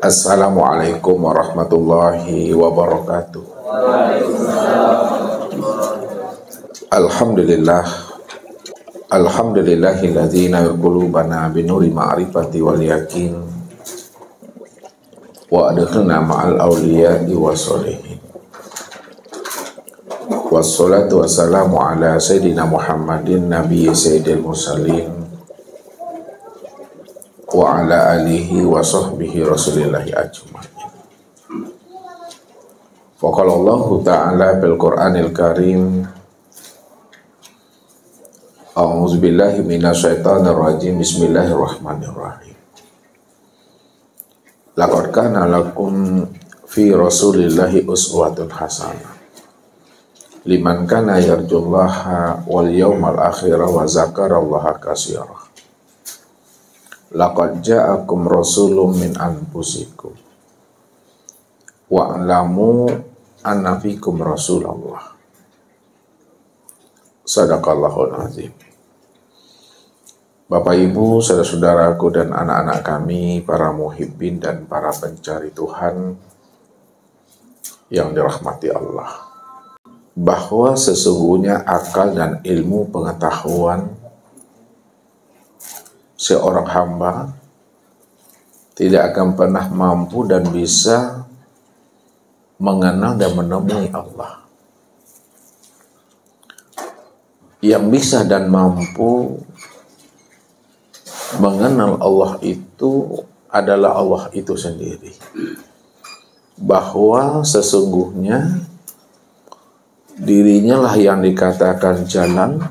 Assalamualaikum warahmatullahi wabarakatuh. Alhamdulillah. Alhamdulillahilladzi nawwara qulubana binuri ma'rifati wal yakin wa adkhilna ma'al awliya'i wassalihin. Wassalatu wassalamu ala sayyidina Muhammadin nabiyyi sayyidil mursalin wa ala alihi wa sahbihi rasulillahi ajma'in. Faqala Allah ta'ala bil Qur'anil Karim, a'udzu billahi minasyaitonir rajim, bismillahirrahmanirrahim. Laqad kana lakum fi rasulillahi uswatun hasanah liman kana yarjullaha wal yawmal akhir wa zakarallaha katsira. Laqad ja'akum rasulun min anfusikum wa'lamu anna fikum Rasulullah. Sadaqallahul azim. Bapak Ibu, saudara-saudaraku dan anak-anak kami, para muhibbin dan para pencari Tuhan yang dirahmati Allah, bahwa sesungguhnya akal dan ilmu pengetahuan seorang hamba tidak akan pernah mampu dan bisa mengenal dan menemui Allah. Yang bisa dan mampu mengenal Allah itu adalah Allah itu sendiri. Bahwa sesungguhnya dirinya lah yang dikatakan jalan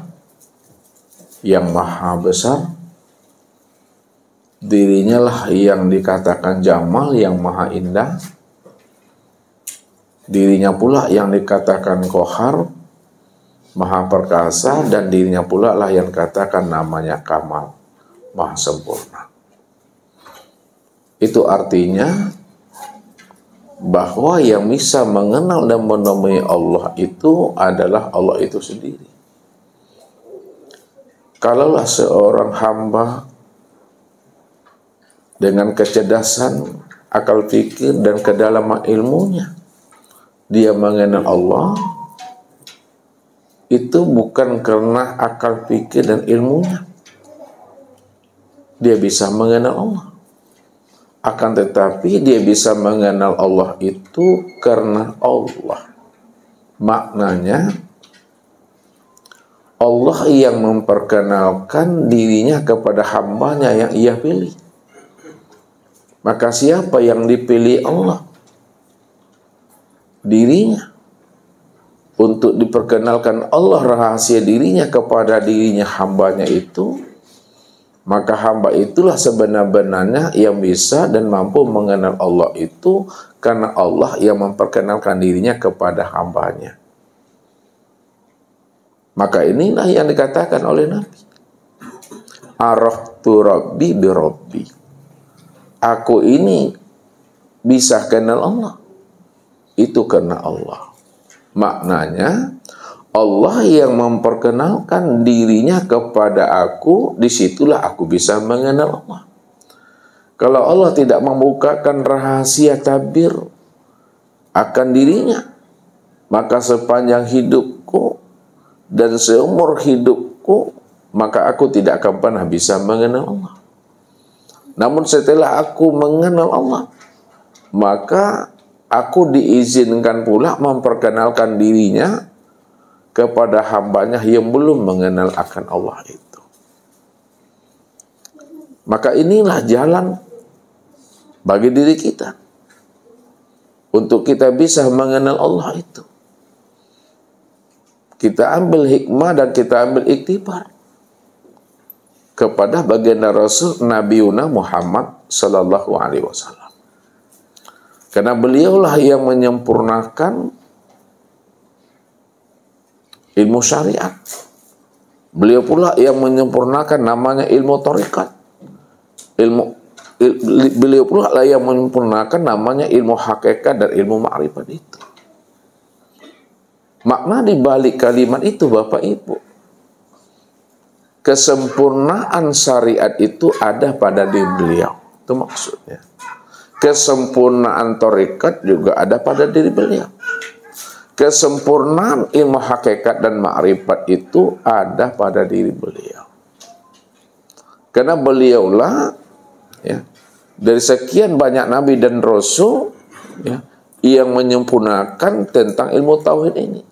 yang maha besar, dirinya lah yang dikatakan jamal yang maha indah, dirinya pula yang dikatakan kohar maha perkasa, dan dirinya pula lah yang dikatakan namanya kamal maha sempurna. Itu artinya bahwa yang bisa mengenal dan menemui Allah itu adalah Allah itu sendiri. Kalaulah seorang hamba dengan kecerdasan, akal fikir, dan kedalaman ilmunya dia mengenal Allah, itu bukan karena akal fikir dan ilmunya dia bisa mengenal Allah. Akan tetapi dia bisa mengenal Allah itu karena Allah. Maknanya Allah yang memperkenalkan dirinya kepada hambanya yang ia pilih. Maka siapa yang dipilih Allah? Dirinya. Untuk diperkenalkan Allah rahasia dirinya kepada dirinya hambanya itu, maka hamba itulah sebenar-benarnya yang bisa dan mampu mengenal Allah itu, karena Allah yang memperkenalkan dirinya kepada hambanya. Maka inilah yang dikatakan oleh Nabi, araftu rabbi bi rabbi. Aku ini bisa kenal Allah, itu karena Allah. Maknanya Allah yang memperkenalkan dirinya kepada aku, disitulah aku bisa mengenal Allah. Kalau Allah tidak membukakan rahasia tabir akan dirinya, maka sepanjang hidupku dan seumur hidupku, maka aku tidak akan pernah bisa mengenal Allah. Namun setelah aku mengenal Allah, maka aku diizinkan pula memperkenalkan dirinya kepada hambanya yang belum mengenal akan Allah itu. Maka inilah jalan bagi diri kita untuk kita bisa mengenal Allah itu. Kita ambil hikmah dan kita ambil iktibar kepada baginda Rasul Nabi Muhammad sallallahu alaihi wasallam. Karena beliaulah yang menyempurnakan ilmu syariat. Beliau pula yang menyempurnakan namanya ilmu tarikat. Beliau pula lah yang menyempurnakan namanya ilmu hakikat dan ilmu ma'rifat itu. Makna di balik kalimat itu, Bapak Ibu, kesempurnaan syariat itu ada pada diri beliau. Itu maksudnya. Kesempurnaan tarekat juga ada pada diri beliau. Kesempurnaan ilmu hakikat dan ma'rifat itu ada pada diri beliau. Karena beliaulah ya, dari sekian banyak nabi dan rasul ya, yang menyempurnakan tentang ilmu tauhid ini,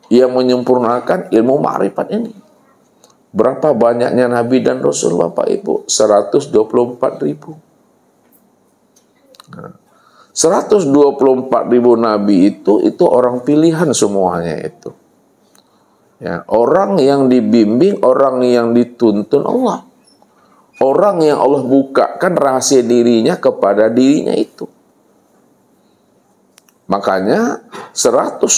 yang menyempurnakan ilmu ma'rifat ini. Berapa banyaknya nabi dan rasul Bapak Ibu? 124.000. Nah, 124.000 nabi itu orang pilihan semuanya itu. Ya, orang yang dibimbing, orang yang dituntun Allah. Orang yang Allah bukakan rahasia dirinya kepada dirinya itu. Makanya 124.000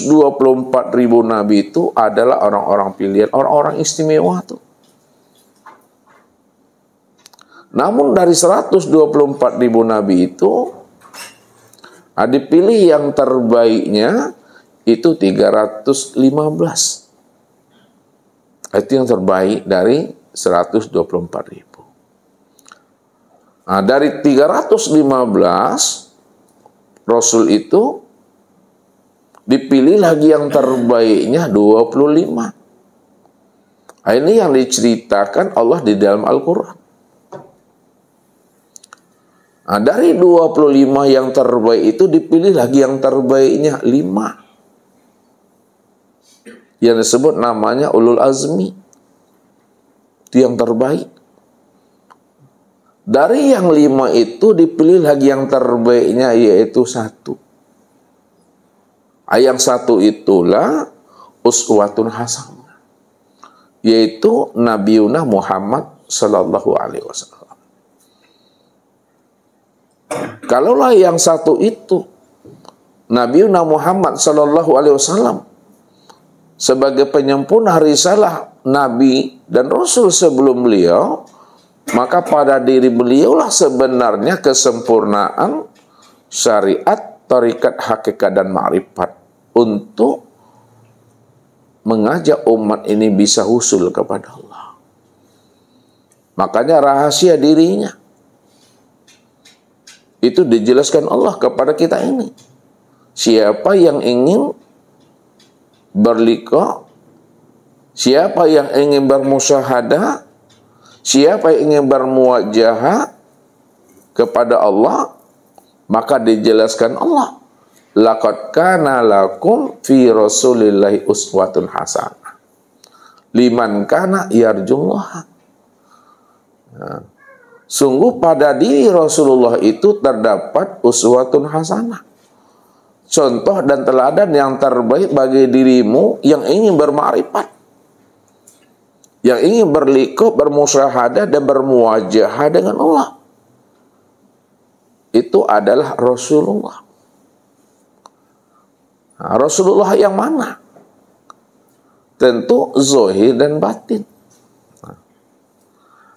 nabi itu adalah orang-orang pilihan, orang-orang istimewa tuh. Namun dari 124.000 nabi itu dipilih yang terbaiknya itu 315. Itu yang terbaik dari 124.000. Nah, dari 315 Rasul itu dipilih lagi yang terbaiknya 25. Nah, ini yang diceritakan Allah di dalam Al-Quran. Nah, dari 25 yang terbaik itu dipilih lagi yang terbaiknya 5. Yang disebut namanya ulul azmi. Itu yang terbaik. Dari yang 5 itu dipilih lagi yang terbaiknya yaitu 1. Yang 1 itulah uswatun hasanah, yaitu Nabiuna Muhammad sallallahu alaihi wasallam. Kalaulah yang 1 itu Nabiuna Muhammad sallallahu alaihi wasallam sebagai penyempurna risalah nabi dan rasul sebelum beliau, maka pada diri beliaulah sebenarnya kesempurnaan syariat, tarekat, hakikat dan ma'rifat untuk mengajak umat ini bisa husul kepada Allah. Makanya rahasia dirinya itu dijelaskan Allah kepada kita ini. Siapa yang ingin berliqa, siapa yang ingin bermusyahadah, siapa yang ingin bermuwajahah kepada Allah, maka dijelaskan Allah, laqad kana lakum fi rasulillahi uswatun hasanah liman kana yarjullaha. Nah, sungguh pada diri Rasulullah itu terdapat uswatun hasanah, contoh dan teladan yang terbaik bagi dirimu yang ingin bermakrifat, yang ingin berliqa, bermusyahadah dan bermuwajahah dengan Allah. Itu adalah Rasulullah. Nah, Rasulullah yang mana? Tentu zahir dan batin.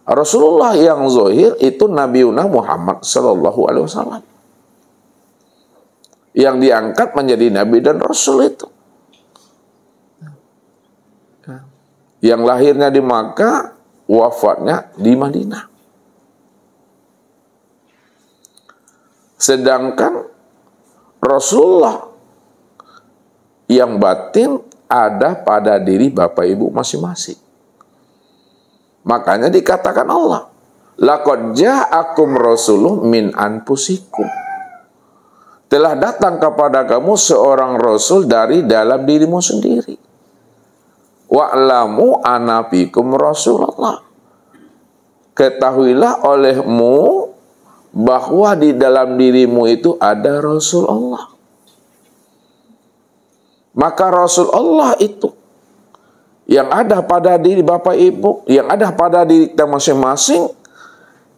Rasulullah yang zahir itu Nabiuna Muhammad sallallahu alaihi wasallam, yang diangkat menjadi nabi dan rasul itu, yang lahirnya di Makkah, wafatnya di Madinah. Sedangkan Rasulullah yang batin ada pada diri Bapak Ibu masing-masing. Makanya dikatakan Allah, laqad ja'akum rasulun min anfusikum. Telah datang kepada kamu seorang rasul dari dalam dirimu sendiri. Wa'lamu anna fikum Rasulullah. Ketahuilah olehmu bahwa di dalam dirimu itu ada Rasul Allah. Maka Rasul Allah itu yang ada pada diri Bapak Ibu, yang ada pada diri kita masing-masing,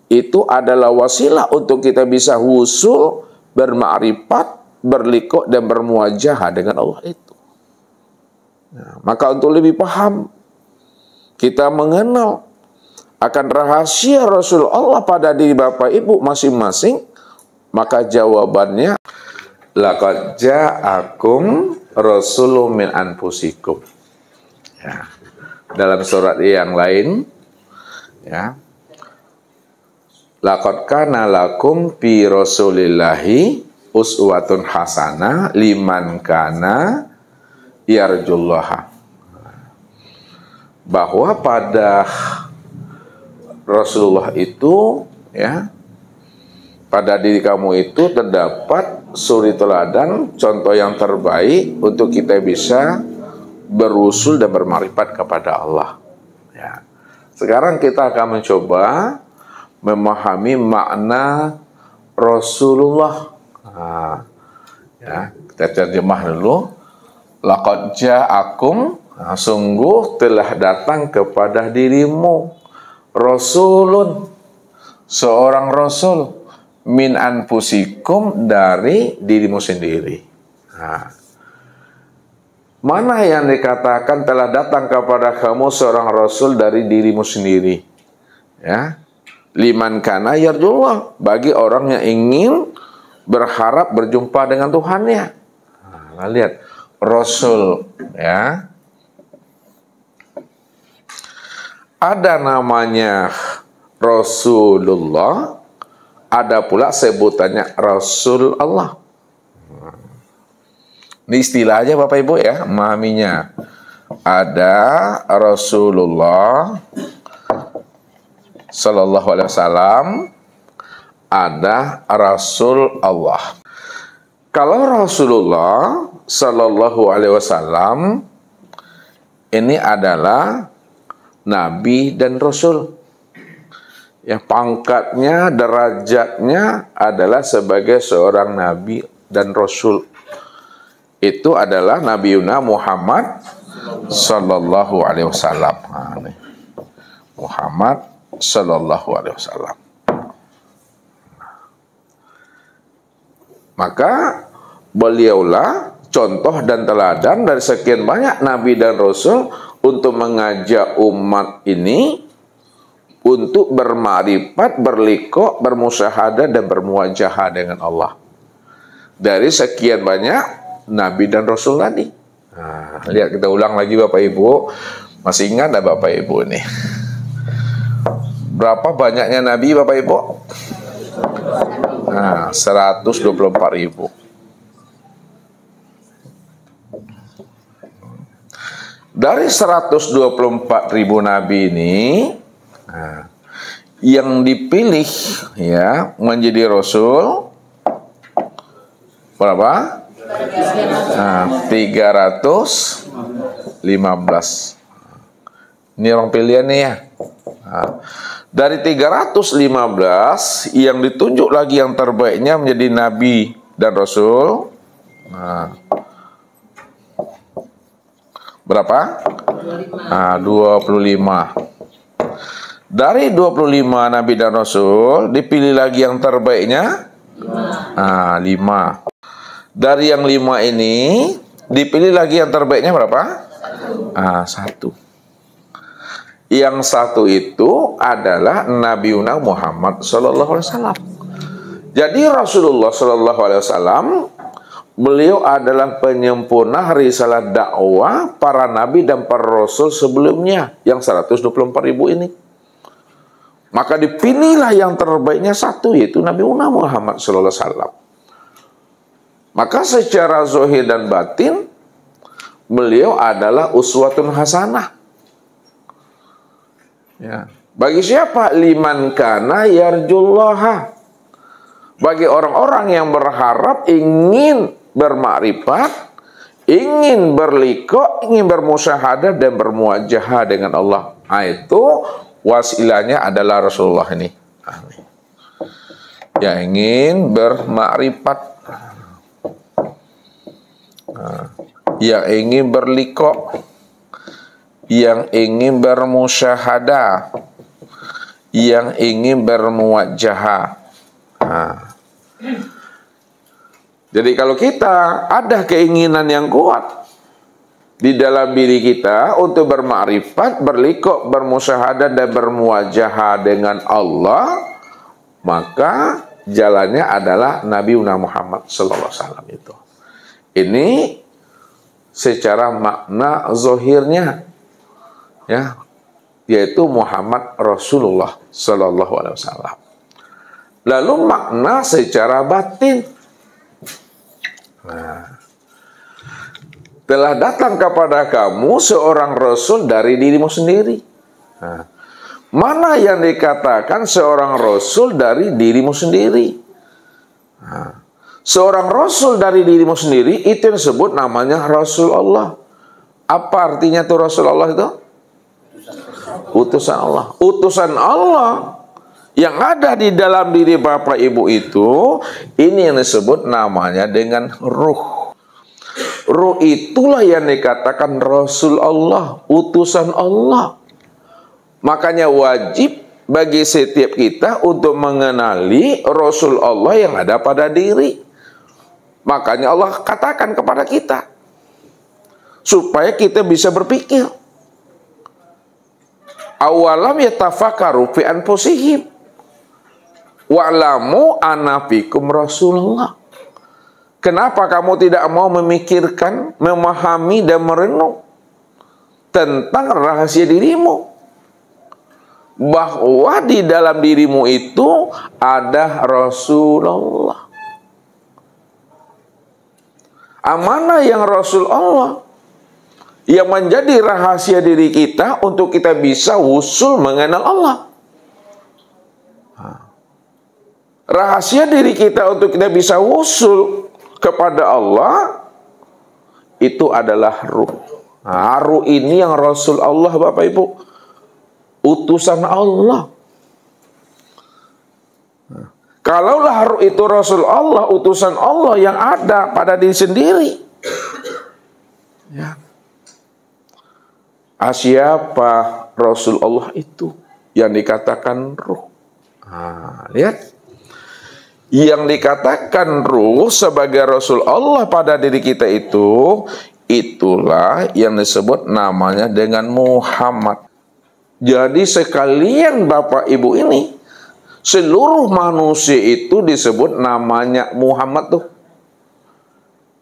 itu adalah wasilah untuk kita bisa husul, bermakrifat, berliqa dan bermuwajahah dengan Allah itu. Nah, maka untuk lebih paham, kita mengenal akan rahasia Rasul Allah pada diri Bapak Ibu masing-masing, maka jawabannya laqad ja'akum rasulun min anfusikum. Ya. Dalam surat yang lain, ya, Laqad kana lakum fi Rasulillahi uswatun hasanah liman kana yarjullaha. Bahwa pada Rasulullah itu, ya, pada diri kamu itu terdapat suri teladan, contoh yang terbaik untuk kita bisa berusul dan bermakrifat kepada Allah. Ya. Sekarang kita akan mencoba memahami makna Rasulullah. Nah, ya, kita terjemah dulu. Laqad ja'akum, sungguh telah datang kepada dirimu Rasulun, seorang Rasul, min anfusikum, dari dirimu sendiri. Nah, mana yang dikatakan telah datang kepada kamu seorang Rasul dari dirimu sendiri? Ya, liman kana yarjullah, bagi orang yang ingin berharap berjumpa dengan Tuhannya. Nah, lihat Rasul, ya. Ada namanya Rasulullah, ada pula sebutannya Rasul Allah. Ini istilah aja Bapak Ibu ya, memahaminya. Ada Rasulullah Sallallahu Alaihi Wasallam, ada Rasul Allah. Kalau Rasulullah Sallallahu Alaihi Wasallam ini adalah Nabi dan Rasul. Yang pangkatnya, derajatnya adalah sebagai seorang Nabi dan Rasul. Itu adalah Nabi Muhammad Sallallahu Alaihi Wasallam. Muhammad Sallallahu Alaihi Wasallam. Maka beliaulah contoh dan teladan dari sekian banyak Nabi dan Rasul untuk mengajak umat ini untuk bermakrifat, berliqa', bermusyahadah dan bermuwajahah dengan Allah. Dari sekian banyak Nabi dan Rasul tadi. Nah, lihat kita ulang lagi Bapak Ibu. Masih ingat enggak Bapak Ibu nih? Berapa banyaknya Nabi Bapak Ibu? Nah, 124.000. Dari 124.000 Nabi ini, nah, yang dipilih ya menjadi Rasul berapa? Nah, 315. Ini orang pilihan nih ya. Nah, dari 315 yang ditunjuk lagi yang terbaiknya menjadi Nabi dan Rasul. Nah, berapa? 25. Dari 25 Nabi dan Rasul dipilih lagi yang terbaiknya 5. Dari yang 5 ini dipilih lagi yang terbaiknya berapa? 1. Yang 1 itu adalah Nabi Muhammad Sallallahu Alaihi Wasallam. Jadi Rasulullah Sallallahu Alaihi Wasallam, beliau adalah penyempurna risalah dakwah para nabi dan para rasul sebelumnya yang 124.000 ini. Maka dipilihlah yang terbaiknya 1, yaitu Nabi Muhammad Sallallahu Alaihi Wasallam. Maka secara zahir dan batin beliau adalah uswatun hasanah. Ya. Bagi siapa? Liman kana yarjullaha. Bagi orang-orang yang berharap, ingin bermakrifat, ingin berliqa', ingin bermusyahadah dan bermuwajahah dengan Allah. Itu wasilahnya adalah Rasulullah ini. Yang ingin bermakrifat, yang ingin berliqa', yang ingin bermusyahadah, yang ingin bermuwajahah. Jadi kalau kita ada keinginan yang kuat di dalam diri kita untuk bermakrifat, berliqa', bermusyahadah dan bermuwajahah dengan Allah, maka jalannya adalah Nabi Muhammad SAW itu. Ini secara makna zahirnya, ya, yaitu Muhammad Rasulullah Sallallahu Alaihi Wasallam. lalu makna secara batin. Nah, telah datang kepada kamu seorang rasul dari dirimu sendiri. Nah, mana yang dikatakan seorang rasul dari dirimu sendiri? Nah, seorang rasul dari dirimu sendiri itu yang disebut namanya Rasul Allah. Apa artinya tuh Rasul Allah itu? Utusan Allah. Utusan Allah yang ada di dalam diri Bapak Ibu itu, ini yang disebut namanya dengan ruh. Ruh itulah yang dikatakan Rasul Allah, utusan Allah. Makanya wajib bagi setiap kita untuk mengenali Rasul Allah yang ada pada diri. Makanya Allah katakan kepada kita, supaya kita bisa berpikir. Awalam yatafakaru fi anfusihim wa'lamu anna fikum Rasulullah. Kenapa kamu tidak mau memikirkan, memahami dan merenung tentang rahasia dirimu, bahwa di dalam dirimu itu ada Rasulullah. Amanah yang Rasul Allah yang menjadi rahasia diri kita untuk kita bisa usul mengenal Allah. Rahasia diri kita untuk kita bisa usul kepada Allah itu adalah ruh. Nah, ruh ini yang Rasul Allah, Bapak Ibu, utusan Allah. Kalaulah ruh itu Rasul Allah, utusan Allah yang ada pada diri sendiri, ya, siapa Rasul Allah itu yang dikatakan ruh? Nah, lihat. Yang dikatakan ruh sebagai Rasul Allah pada diri kita itu, itulah yang disebut namanya dengan Muhammad. Jadi sekalian Bapak Ibu ini, seluruh manusia itu disebut namanya Muhammad tuh.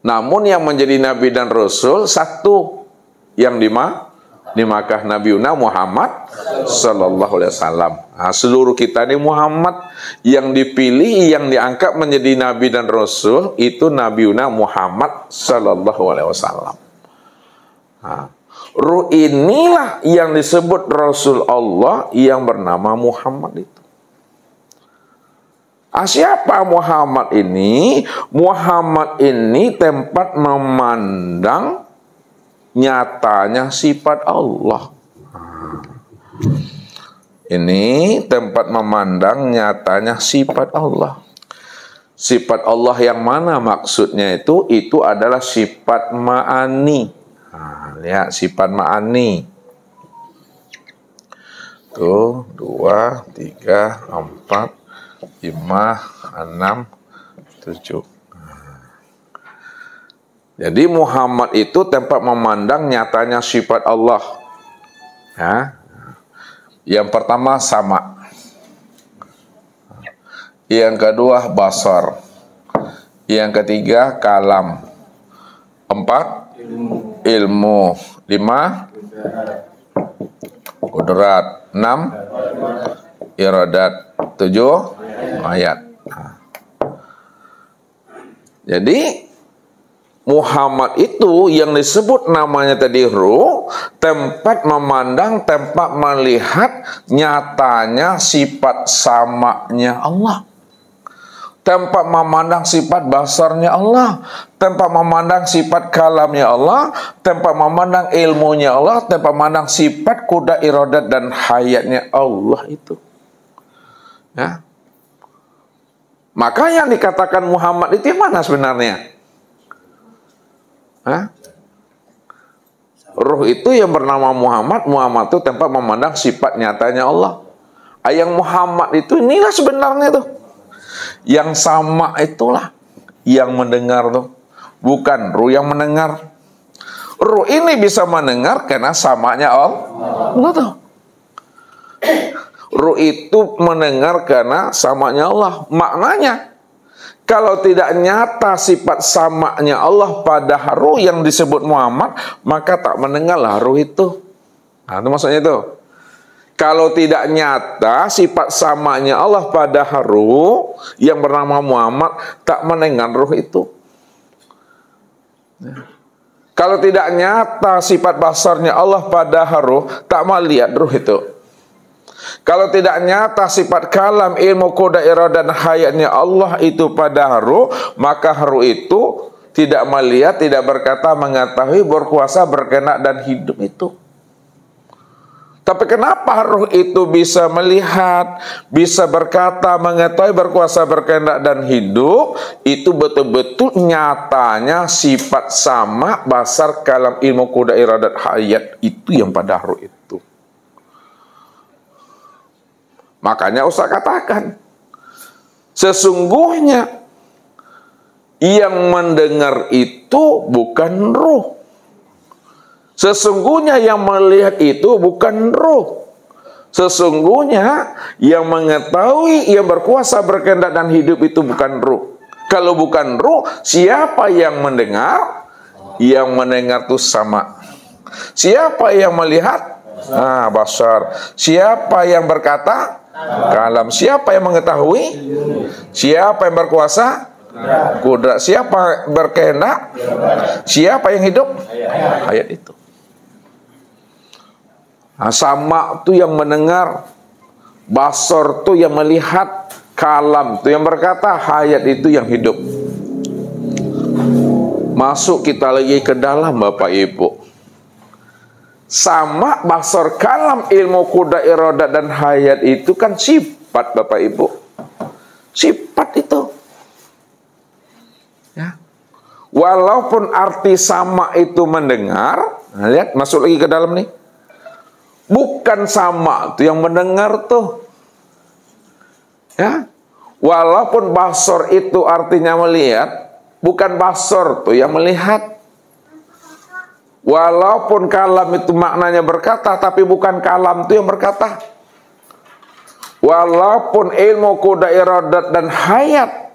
Namun yang menjadi Nabi dan Rasul satu, yang di Makkah Nabiuna Muhammad Sallallahu Alaihi Wasallam. Nah, seluruh kita ini Muhammad, yang dipilih, yang diangkat menjadi Nabi dan Rasul itu Nabiuna Muhammad Sallallahu Alaihi Wasallam. Nah, ruh inilah yang disebut Rasul Allah yang bernama Muhammad itu. Siapa Muhammad ini? Muhammad ini tempat memandang nyatanya sifat Allah. Ini tempat memandang nyatanya sifat Allah. Sifat Allah yang mana maksudnya itu adalah sifat ma'ani. Nah, lihat sifat ma'ani. Tuh, 2, 3, 4, 5, 6, 7. Jadi Muhammad itu tempat memandang nyatanya sifat Allah. Ya. Yang pertama sama. Yang kedua basar. Yang ketiga kalam. 4 ilmu. 5 kudrat. 6 iradat. 7 ayat. Jadi Muhammad itu yang disebut namanya tadi ruh, tempat memandang, tempat melihat nyatanya sifat samanya Allah. Tempat memandang sifat basarnya Allah, tempat memandang sifat kalamnya Allah, tempat memandang ilmunya Allah, tempat memandang sifat kuda iradat dan hayatnya Allah itu. Ya. Maka yang dikatakan Muhammad itu yang mana sebenarnya? Hah? Ruh itu yang bernama Muhammad. Muhammad itu tempat memandang sifat nyatanya Allah. Yang Muhammad itu inilah sebenarnya tuh. Yang sama itulah yang mendengar tuh. Bukan ruh yang mendengar. Ruh ini bisa mendengar karena samanya Allah tuh. Ruh itu mendengar karena samanya Allah. Maknanya, kalau tidak nyata sifat samanya Allah pada ruh yang disebut Muhammad, maka tak mendengarlah ruh itu. Nah, itu maksudnya itu. Kalau tidak nyata sifat samanya Allah pada ruh yang bernama Muhammad, tak mendengar ruh itu. Kalau tidak nyata sifat basarnya Allah pada ruh, tak melihat ruh itu. Kalau tidak nyata sifat kalam, ilmu, qudrat, iradah, dan hayatnya Allah itu pada ruh, maka ruh itu tidak melihat, tidak berkata, mengetahui, berkuasa, berkehendak, dan hidup itu. Tapi kenapa ruh itu bisa melihat, bisa berkata, mengetahui, berkuasa, berkehendak, dan hidup? Itu betul-betul nyatanya sifat sama, basar, kalam, ilmu, qudrat, iradat, hayat. Itu yang pada ruh itu. Makanya Ustaz katakan, sesungguhnya yang mendengar itu bukan ruh. Sesungguhnya yang melihat itu bukan ruh. Sesungguhnya yang mengetahui, yang berkuasa, berkehendak, dan hidup itu bukan ruh. Kalau bukan ruh, siapa yang mendengar? Yang mendengar itu sama. Siapa yang melihat? Basar. Siapa yang berkata? Kalam. Siapa yang mengetahui? Siapa yang berkuasa? Qudrat. Siapa berkehendak? Siapa yang hidup? Hayat itu. Sama tu yang mendengar, basar tu yang melihat, kalam tu yang berkata, hayat itu yang hidup. Masuk kita lagi ke dalam Bapak Ibu. Sama, basar, kalam, ilmu, qudrat, iradah, dan hayat itu kan sifat Bapak Ibu. Sifat itu. Ya. Walaupun arti sama itu mendengar, lihat masuk lagi ke dalam nih. Bukan sama tuh yang mendengar tuh. Ya. Walaupun basar itu artinya melihat, bukan basar tuh yang melihat. Walaupun kalam itu maknanya berkata, tapi bukan kalam tuh yang berkata. Walaupun ilmu, qudrat, iradat, dan hayat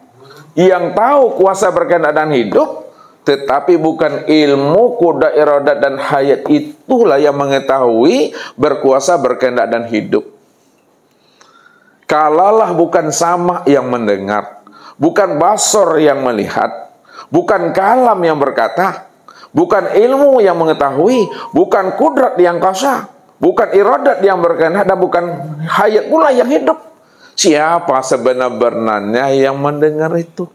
yang tahu, kuasa, berkehendak, dan hidup, tetapi bukan ilmu, qudrat, iradat, dan hayat itulah yang mengetahui, berkuasa, berkehendak, dan hidup. Kalalah bukan sama yang mendengar, bukan basar yang melihat, bukan kalam yang berkata, bukan ilmu yang mengetahui, bukan qudrat yang kuasa, bukan iradat yang berkehendak, dan bukan hayat pula yang hidup. Siapa sebenar-benarnya yang mendengar itu?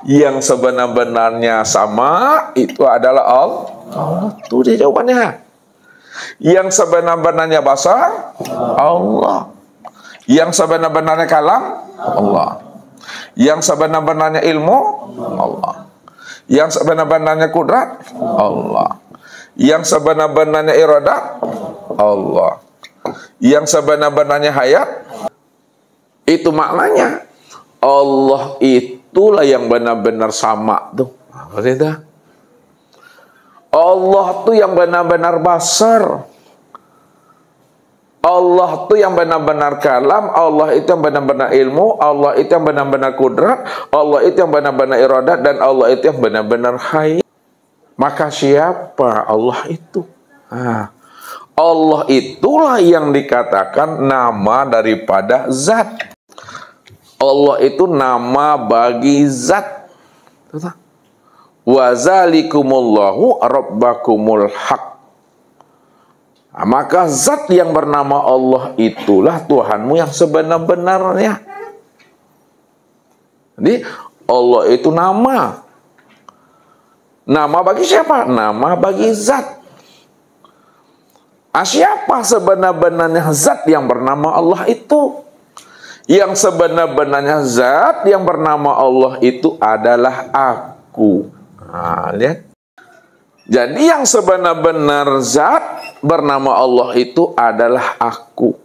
Yang sebenar-benarnya sama itu adalah Allah. Itu dia jawabannya. Yang sebenar-benarnya basar, Allah. Yang sebenar-benarnya kalam, Allah. Yang sebenar-benarnya ilmu, Allah. Yang sebenar-benarnya qudrat, Allah. Yang sebenar-benarnya iradat, Allah. Yang sebenar-benarnya hayat, itu maknanya Allah itulah yang benar-benar sama tuh. Apa itu? Allah tuh yang benar-benar basar. Allah tuh yang benar-benar kalam. Allah itu yang benar-benar ilmu. Allah itu yang benar-benar qudrat. Allah itu yang benar-benar iradat. Dan Allah itu yang benar-benar hayat. Maka siapa Allah itu? Allah itulah yang dikatakan nama daripada zat. Allah itu nama bagi zat. Wa zalikumullahu rabbakumul haq. Maka zat yang bernama Allah itulah Tuhanmu yang sebenar-benarnya. Jadi Allah itu nama. Nama bagi siapa? Nama bagi zat. Siapa sebenar-benarnya zat yang bernama Allah itu? Yang sebenar-benarnya zat yang bernama Allah itu adalah aku. Lihat. Jadi yang sebenar-benar zat bernama Allah itu adalah aku.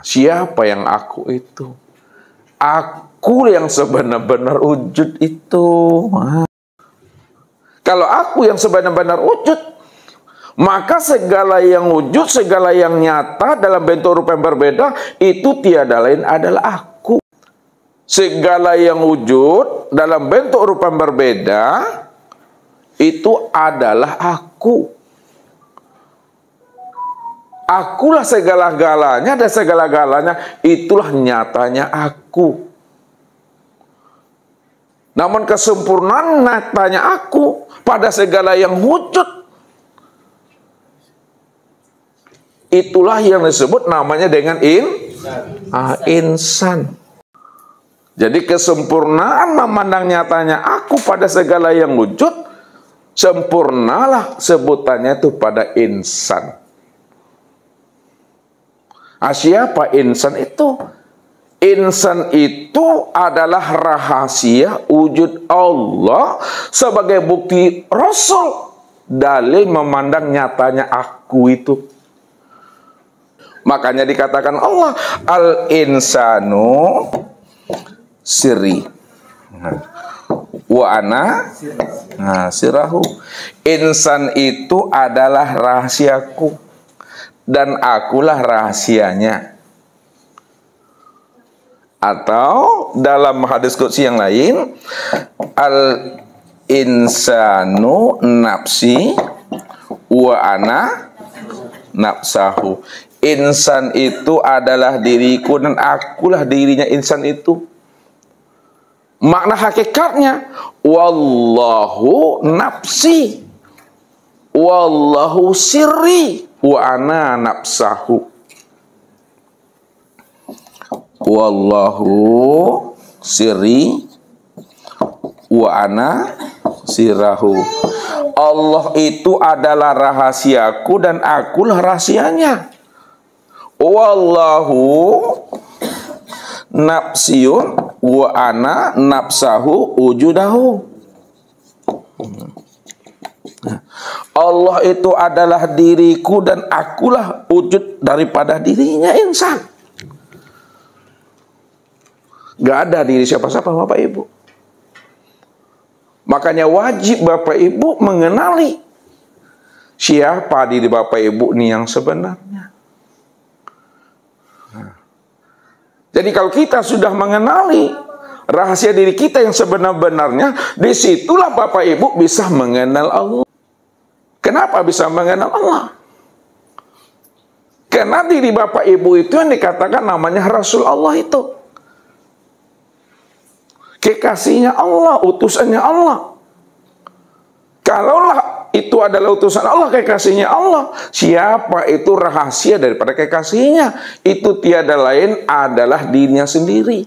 Siapa yang aku itu? Aku yang sebenar-benar wujud itu. Kalau aku yang sebenar-benar wujud, maka segala yang wujud, segala yang nyata dalam bentuk rupa yang berbeda, itu tiada lain adalah aku. Segala yang wujud dalam bentuk rupa yang berbeda, itu adalah aku. Akulah segala-galanya dan segala-galanya itulah nyatanya aku. Namun kesempurnaan nyatanya aku pada segala yang wujud, itulah yang disebut namanya dengan insan. Jadi kesempurnaan memandang nyatanya aku pada segala yang wujud, sempurnalah sebutannya itu pada insan. Siapa insan itu? Insan itu adalah rahasia wujud Allah sebagai bukti Rasul dalil memandang nyatanya aku itu. Makanya dikatakan Allah al-insanu sirri wa ana sirahu. Insan itu adalah rahasiaku dan akulah rahasianya. Atau dalam hadis qudsi yang lain, al-insanu nafsi wa ana nafsahu. Insan itu adalah diriku dan akulah dirinya insan itu. Makna hakikatnya, wallahu nafsi, wallahu sirri, wa ana nafsahu. Wallahu sirri, wa ana sirahu. Allah itu adalah rahasiaku dan akulah rahasianya. Wallahu nafsiyun wa ana nafsahu wujudahu. Allah itu adalah diriku dan akulah wujud daripada dirinya insan. Gak ada diri siapa-siapa Bapak Ibu. Makanya wajib Bapak Ibu mengenali siapa diri Bapak Ibu ini yang sebenarnya. Jadi kalau kita sudah mengenali rahasia diri kita yang sebenar-benarnya, disitulah Bapak Ibu bisa mengenal Allah. Kenapa bisa mengenal Allah? Karena diri Bapak Ibu itu yang dikatakan namanya Rasul Allah itu. Kekasihnya Allah, utusannya Allah. Kalaulah itu adalah utusan Allah, kekasihnya Allah, siapa itu rahasia daripada kekasihnya? Itu tiada lain adalah dirinya sendiri.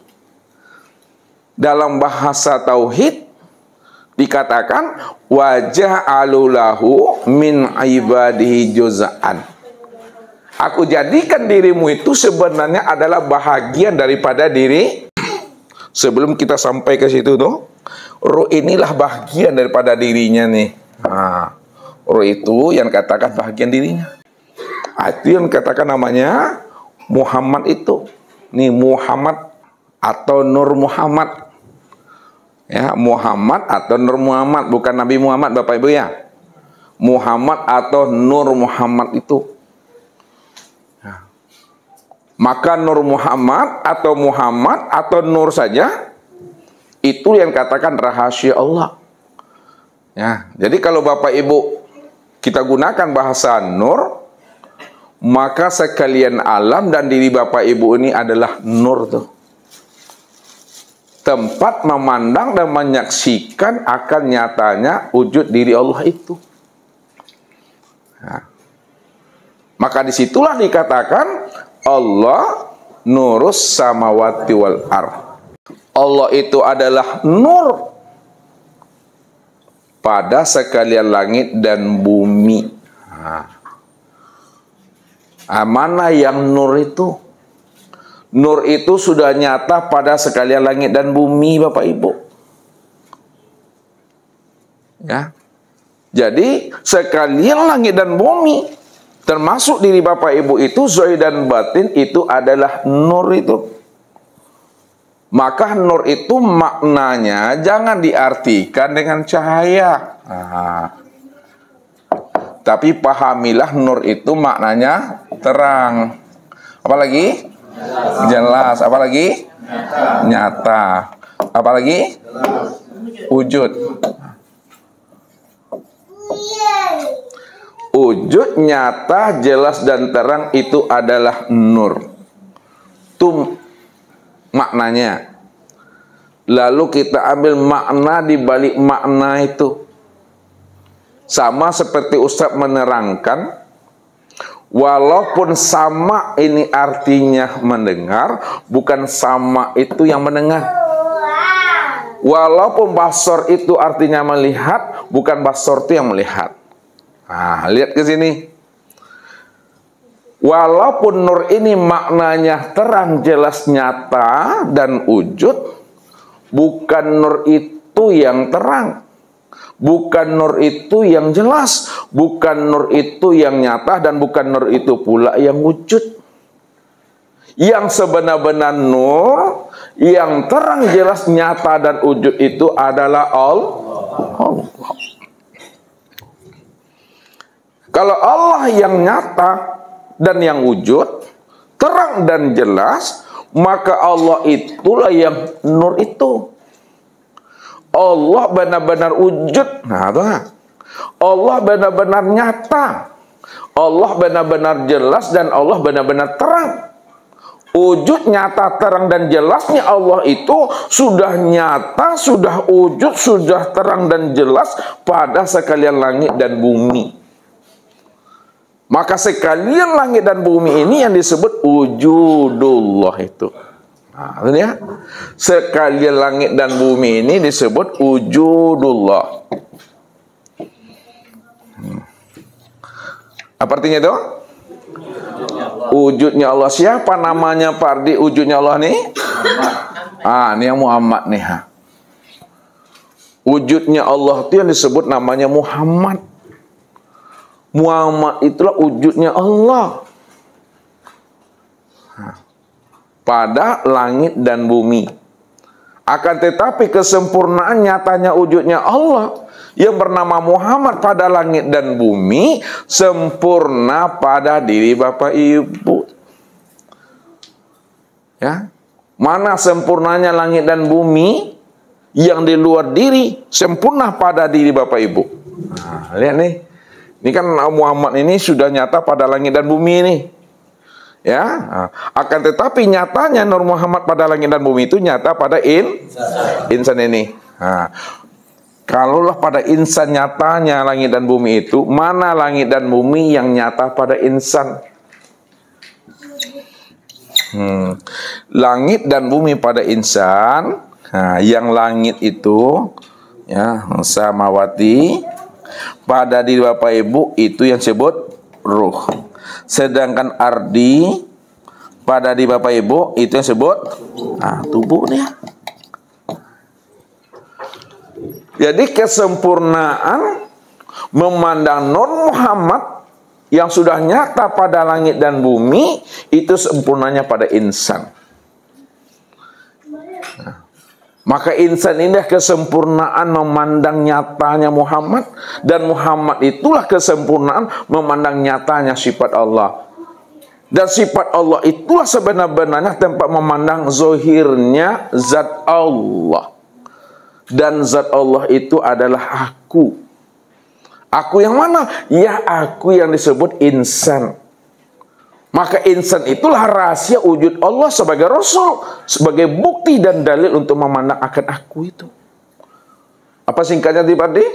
Dalam bahasa tauhid dikatakan wajah alulahu min ibadihi juz'an. Aku jadikan dirimu itu sebenarnya adalah bahagian daripada diri. Sebelum kita sampai ke situ tuh, ruh inilah bahagian daripada dirinya nih. Ruh itu yang katakan bahagian dirinya. Itu yang katakan namanya Muhammad itu. Nih Muhammad atau Nur Muhammad. Ya, Muhammad atau Nur Muhammad, bukan Nabi Muhammad Bapak Ibu ya. Muhammad atau Nur Muhammad itu. Maka Nur Muhammad atau Nur saja itu yang katakan rahasia Allah. Ya, jadi kalau Bapak Ibu kita gunakan bahasa Nur, maka sekalian alam dan diri Bapak Ibu ini adalah nur tuh. Tempat memandang dan menyaksikan akan nyatanya wujud diri Allah itu. Ya. Maka disitulah dikatakan Allah nurus samawati wal ard. Allah itu adalah nur pada sekalian langit dan bumi. Mana yang nur itu? Nur itu sudah nyata pada sekalian langit dan bumi Bapak Ibu. Ya. Jadi sekalian langit dan bumi termasuk diri Bapak Ibu itu zahir dan batin itu adalah nur itu. Maka nur itu maknanya jangan diartikan dengan cahaya. Tapi pahamilah nur itu maknanya terang. Apalagi? Jelas. Apalagi? Nyata. Apalagi? Wujud. Wujud nyata, jelas dan terang itu adalah nur. Itu maknanya. Lalu kita ambil makna di balik makna itu. Sama seperti Ustaz menerangkan, walaupun sama ini artinya mendengar, bukan sama itu yang mendengar. Walaupun basor itu artinya melihat, bukan basor itu yang melihat. Nah, lihat ke sini. Walaupun nur ini maknanya terang, jelas, nyata, dan wujud, bukan nur itu yang terang, bukan nur itu yang jelas, bukan nur itu yang nyata, dan bukan nur itu pula yang wujud. Yang sebenar-benar nur, yang terang, jelas, nyata, dan wujud itu adalah Allah. Kalau Allah yang nyata dan yang wujud, terang dan jelas, maka Allah itulah yang nur itu. Allah benar-benar wujud. Nah, Allah benar-benar nyata. Allah benar-benar jelas dan Allah benar-benar terang. Wujud, nyata, terang dan jelasnya Allah itu sudah nyata, sudah wujud, sudah terang dan jelas pada sekalian langit dan bumi. Maka sekalian langit dan bumi ini yang disebut wujudullah itu. Nah, ini ya. Sekalian langit dan bumi ini disebut wujudullah. Apa artinya itu? Wujudnya Allah. Siapa namanya Pak Ardi wujudnya Allah nih? Ini yang Muhammad nih. Wujudnya Allah itu yang disebut namanya Muhammad. Muhammad itulah wujudnya Allah pada langit dan bumi. Akan tetapi kesempurnaan nyatanya wujudnya Allah yang bernama Muhammad pada langit dan bumi sempurna pada diri Bapak Ibu. Ya, mana sempurnanya langit dan bumi? Yang di luar diri sempurna pada diri Bapak Ibu. Nah, lihat nih. Ini kan Muhammad ini sudah nyata pada langit dan bumi ini. Ya, akan tetapi nyatanya Nur Muhammad pada langit dan bumi itu nyata pada insan ini. Nah, kalaulah pada insan nyatanya langit dan bumi itu, mana langit dan bumi yang nyata pada insan? Langit dan bumi pada insan. Nah, yang langit itu ya samawati, pada diri Bapak Ibu itu yang disebut ruh. Sedangkan ardi pada diri Bapak Ibu itu yang disebut tubuhnya. Jadi kesempurnaan memandang Nur Muhammad yang sudah nyata pada langit dan bumi itu sempurnanya pada insan. Maka insan inilah kesempurnaan memandang nyatanya Muhammad, dan Muhammad itulah kesempurnaan memandang nyatanya sifat Allah. Dan sifat Allah itulah sebenar-benarnya tempat memandang zahirnya zat Allah. Dan zat Allah itu adalah aku. Aku yang mana? Ya, aku yang disebut insan. Maka insan itulah rahasia wujud Allah sebagai Rasul, sebagai bukti dan dalil untuk memandang akan aku itu. Apa singkatnya di Pak Di?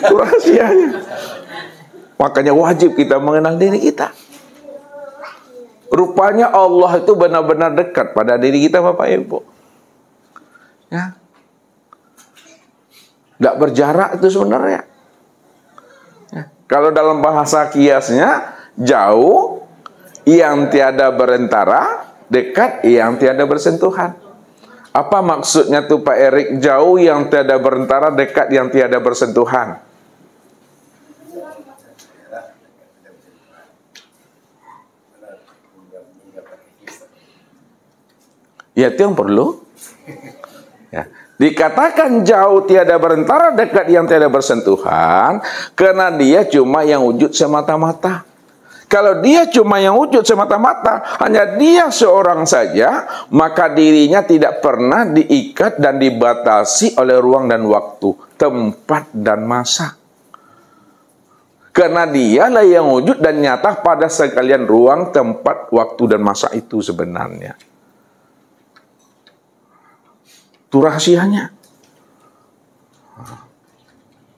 Itu rahasianya. Makanya wajib kita mengenal diri kita. Rupanya Allah itu benar-benar dekat pada diri kita Bapak Ibu. Ya. Tidak berjarak itu sebenarnya. Kalau dalam bahasa kiasnya, jauh yang tiada berantara, dekat yang tiada bersentuhan. Apa maksudnya tuh Pak Erik? Jauh yang tiada berantara, dekat yang tiada bersentuhan. Ya, itu yang perlu. Ya. Dikatakan jauh tiada berantara, dekat yang tiada bersentuhan, karena dia cuma yang wujud semata-mata. Kalau dia cuma yang wujud semata-mata, hanya dia seorang saja, maka dirinya tidak pernah diikat dan dibatasi oleh ruang dan waktu. tempat dan masa. Karena dialah yang wujud dan nyata pada sekalian ruang, tempat, waktu, dan masa itu sebenarnya. Itu rahasianya.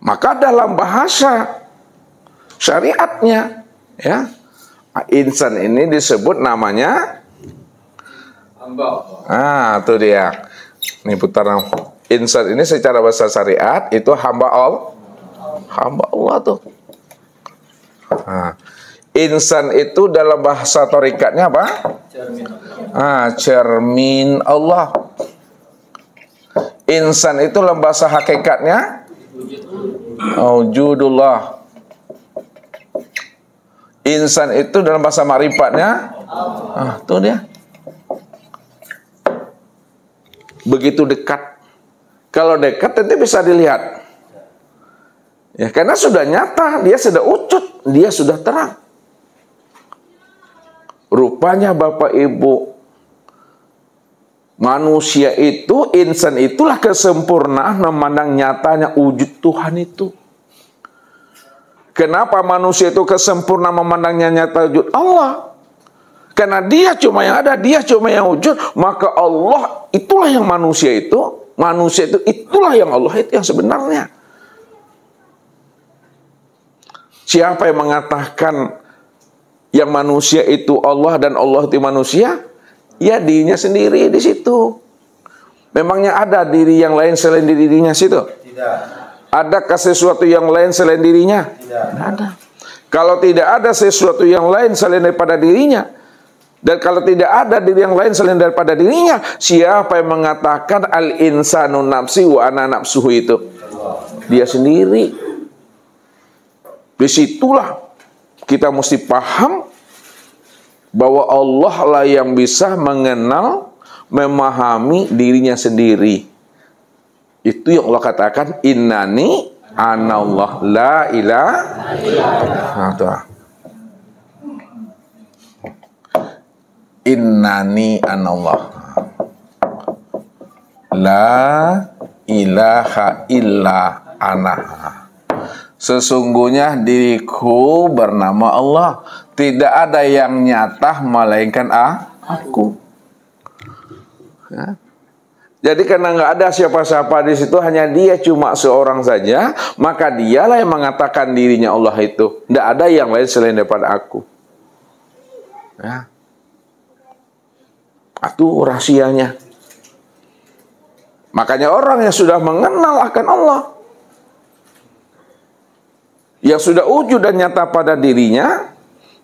Maka dalam bahasa syariatnya, ya, insan ini disebut namanya hamba. Itu dia. Ini putaran. Insan ini secara bahasa syariat itu hamba Allah. Hamba Allah tuh. Insan itu dalam bahasa torikatnya apa? Cermin Allah. Insan itu dalam bahasa hakikatnya wujudullah. Insan itu dalam bahasa marifatnya itu dia. Begitu dekat. Kalau dekat tentu bisa dilihat. Ya, karena sudah nyata, dia sudah ucut, dia sudah terang. Rupanya Bapak Ibu, manusia itu, insan itulah kesempurnaan memandang nyatanya wujud Tuhan itu. Kenapa manusia itu kesempurnaan memandangnya nyata wujud Allah? Karena dia cuma yang ada, dia cuma yang wujud, maka Allah itulah yang manusia itu itulah yang Allah itu yang sebenarnya. Siapa yang mengatakan yang manusia itu Allah dan Allah itu manusia? Ya dirinya sendiri di situ. Memangnya ada diri yang lain selain dirinya situ? Tidak. Adakah sesuatu yang lain selain dirinya? Tidak ada. Kalau tidak ada sesuatu yang lain selain daripada dirinya, dan kalau tidak ada diri yang lain selain daripada dirinya, siapa yang mengatakan al-insanu nafsi wa ana nafsuhu itu? Dia sendiri. Disitulah kita mesti paham bahwa Allah lah yang bisa mengenal, memahami dirinya sendiri. Itu yang Allah katakan, innani anallah la ilaha illallah. Innani anallah la ilaha illa ana. Sesungguhnya diriku bernama Allah. Tidak ada yang nyata melainkan aku. Ya. Jadi karena nggak ada siapa-siapa di situ, hanya dia cuma seorang saja, maka dialah yang mengatakan dirinya Allah itu. Tidak ada yang lain selain daripada aku. Ya. Itu rahasianya. Makanya orang yang sudah mengenal akan Allah, yang sudah wujud dan nyata pada dirinya,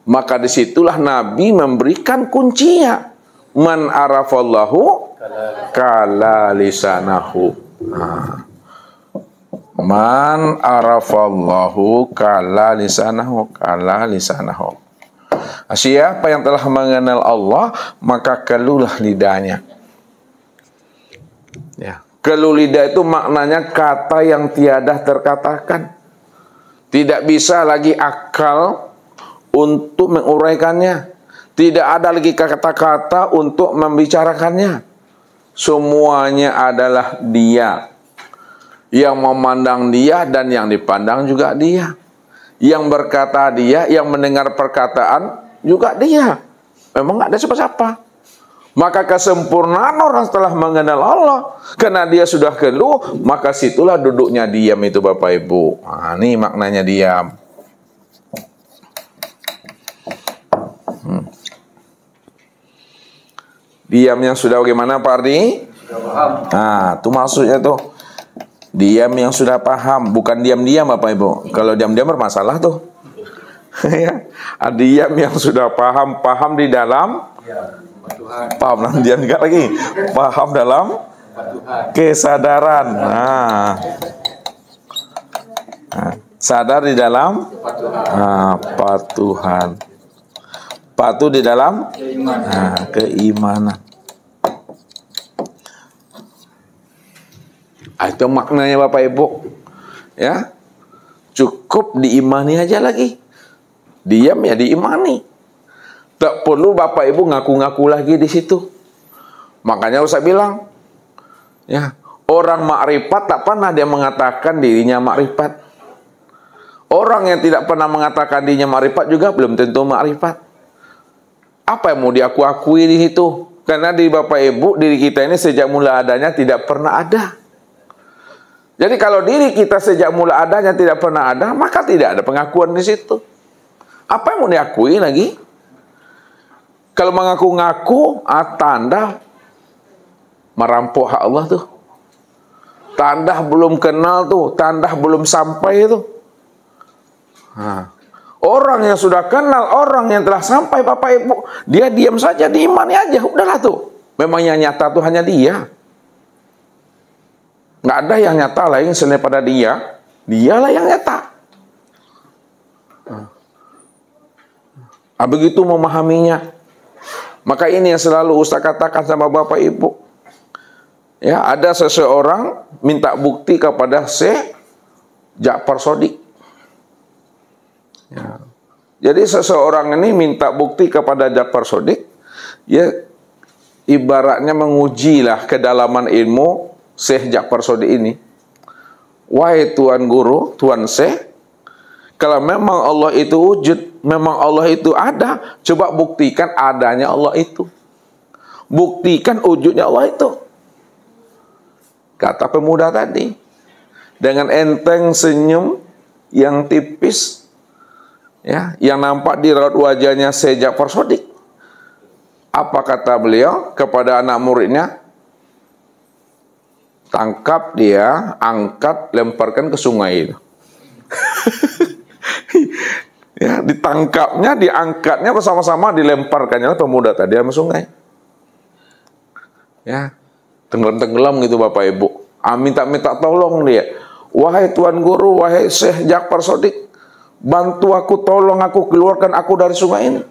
maka disitulah Nabi memberikan kuncinya. Man arafallahu kala lisanahu. Man arafallahu kala lisanahu. Kala lisanahu. Siapa yang telah mengenal Allah, maka keluhlah lidahnya. Ya. Keluh lidah itu maknanya kata yang tiada terkatakan. Tidak bisa lagi akal untuk menguraikannya. Tidak ada lagi kata-kata untuk membicarakannya. Semuanya adalah dia. Yang memandang dia dan yang dipandang juga dia. Yang berkata dia, yang mendengar perkataan juga dia. Memang nggak ada siapa-siapa. Maka kesempurnaan orang setelah mengenal Allah, karena dia sudah keluh, maka situlah duduknya diam itu Bapak Ibu. Ini maknanya diam. Diam yang sudah bagaimana Pak Ardi? Itu maksudnya tuh. Diam yang sudah paham, bukan diam-diam Bapak Ibu. Kalau diam-diam bermasalah tuh. Ya, diam yang sudah paham, paham di dalam paham dalam diam juga lagi. Paham dalam kesadaran. Sadar di dalam patuhan. Patuh di dalam keimanan. Itu maknanya Bapak Ibu. Ya. Cukup diimani aja lagi. Diam ya diimani. Tak perlu Bapak Ibu ngaku-ngaku lagi di situ. Makanya saya bilang, ya, Orang makrifat tak pernah dia mengatakan dirinya makrifat. Orang yang tidak pernah mengatakan dirinya makrifat juga belum tentu makrifat. Apa yang mau diakui di situ? Karena di Bapak Ibu, diri kita ini sejak mula adanya tidak pernah ada. Jadi kalau diri kita sejak mula adanya tidak pernah ada, maka tidak ada pengakuan di situ. Apa yang mau diakui lagi? Kalau mengaku-ngaku, tanda merampok hak Allah tuh. Tanda belum kenal tuh, tanda belum sampai itu. Orang yang sudah kenal, orang yang telah sampai Bapak Ibu, dia diam saja, diimani aja, udahlah tuh. Memang yang nyata tuh hanya dia. Nggak ada yang nyata lain selain pada dia. Dialah yang nyata. Begitu memahaminya. Maka ini yang selalu Ustaz katakan sama Bapak Ibu. Ya, ada seseorang minta bukti kepada Syekh Ja'far Shadiq. Ya. Jadi seseorang ini minta bukti kepada Ja'far Shadiq, ya ibaratnya mengujilah kedalaman ilmu Syekh Ja'far Shadiq ini. Wahai Tuan Guru, Tuan Syekh, kalau memang Allah itu wujud, memang Allah itu ada, coba buktikan adanya Allah itu. Buktikan wujudnya Allah itu. Kata pemuda tadi, dengan enteng senyum yang tipis, ya, yang nampak di raut wajahnya Syekh Ja'far Shadiq. Apa kata beliau kepada anak muridnya? Tangkap dia, angkat, lemparkan ke sungai itu. Ya, ditangkapnya, diangkatnya bersama-sama, dilemparkannya pemuda tadi sama sungai. Ya. Tenggelam-tenggelam gitu Bapak Ibu. Minta-minta tolong dia. Wahai Tuan Guru, wahai Syekh Ja'far Shadiq, bantu aku, tolong aku, keluarkan aku dari sungai ini.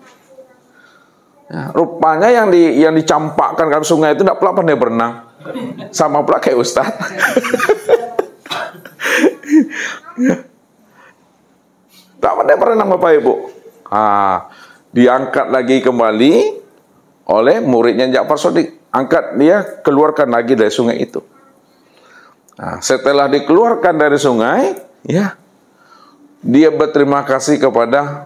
Ya, rupanya yang dicampakkan ke sungai itu tidak pula pandai berenang. Sama pula kayak Ustaz. Tak pandai berenang Bapak Ibu. Diangkat lagi kembali oleh muridnya Ja'far Shadiq. Angkat dia, keluarkan lagi dari sungai itu. Setelah dikeluarkan dari sungai, ya, dia berterima kasih kepada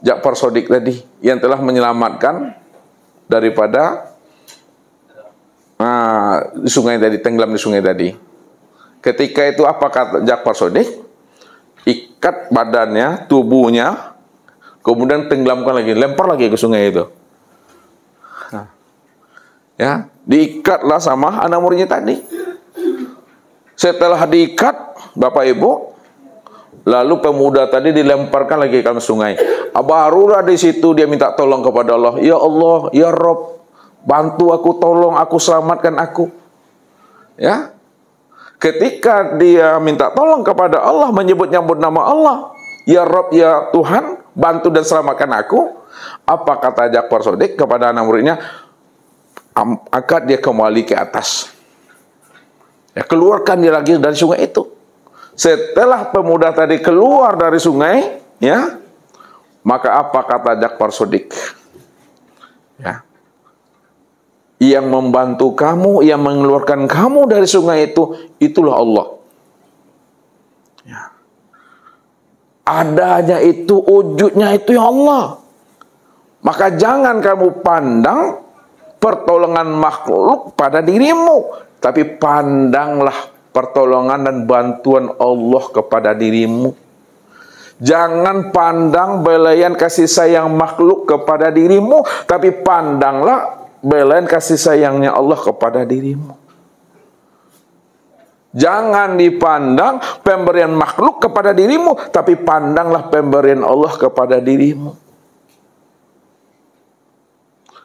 Ja'far Shadiq tadi yang telah menyelamatkan daripada sungai tadi, tenggelam di sungai tadi. Ketika itu apa kata Ja'far Shadiq? Ikat badannya, tubuhnya, kemudian tenggelamkan lagi, lempar lagi ke sungai itu. Ya, diikatlah sama anak muridnya tadi. Setelah diikat, Bapak Ibu, lalu pemuda tadi dilemparkan lagi ke sungai. Barulah di situ dia minta tolong kepada Allah. Ya Allah, ya Rabb, bantu aku, tolong aku, selamatkan aku. Ya, ketika dia minta tolong kepada Allah, menyebut-nyebut nama Allah, ya Rabb, ya Tuhan, bantu dan selamatkan aku. Apa kata Ja'far Shadiq kepada anak muridnya? Angkat dia kembali ke atas. Ya, keluarkan dia lagi dari sungai itu. Setelah pemuda tadi keluar dari sungai, ya, maka apa kata Ja'far Shadiq? Ya, yang membantu kamu, yang mengeluarkan kamu dari sungai itu, itulah Allah. Ya. Adanya itu, wujudnya itu ya Allah. Maka jangan kamu pandang pertolongan makhluk pada dirimu, tapi pandanglah pertolongan dan bantuan Allah kepada dirimu. Jangan pandang belayan kasih sayang makhluk kepada dirimu, tapi pandanglah belayan kasih sayangnya Allah kepada dirimu. Jangan dipandang pemberian makhluk kepada dirimu, tapi pandanglah pemberian Allah kepada dirimu.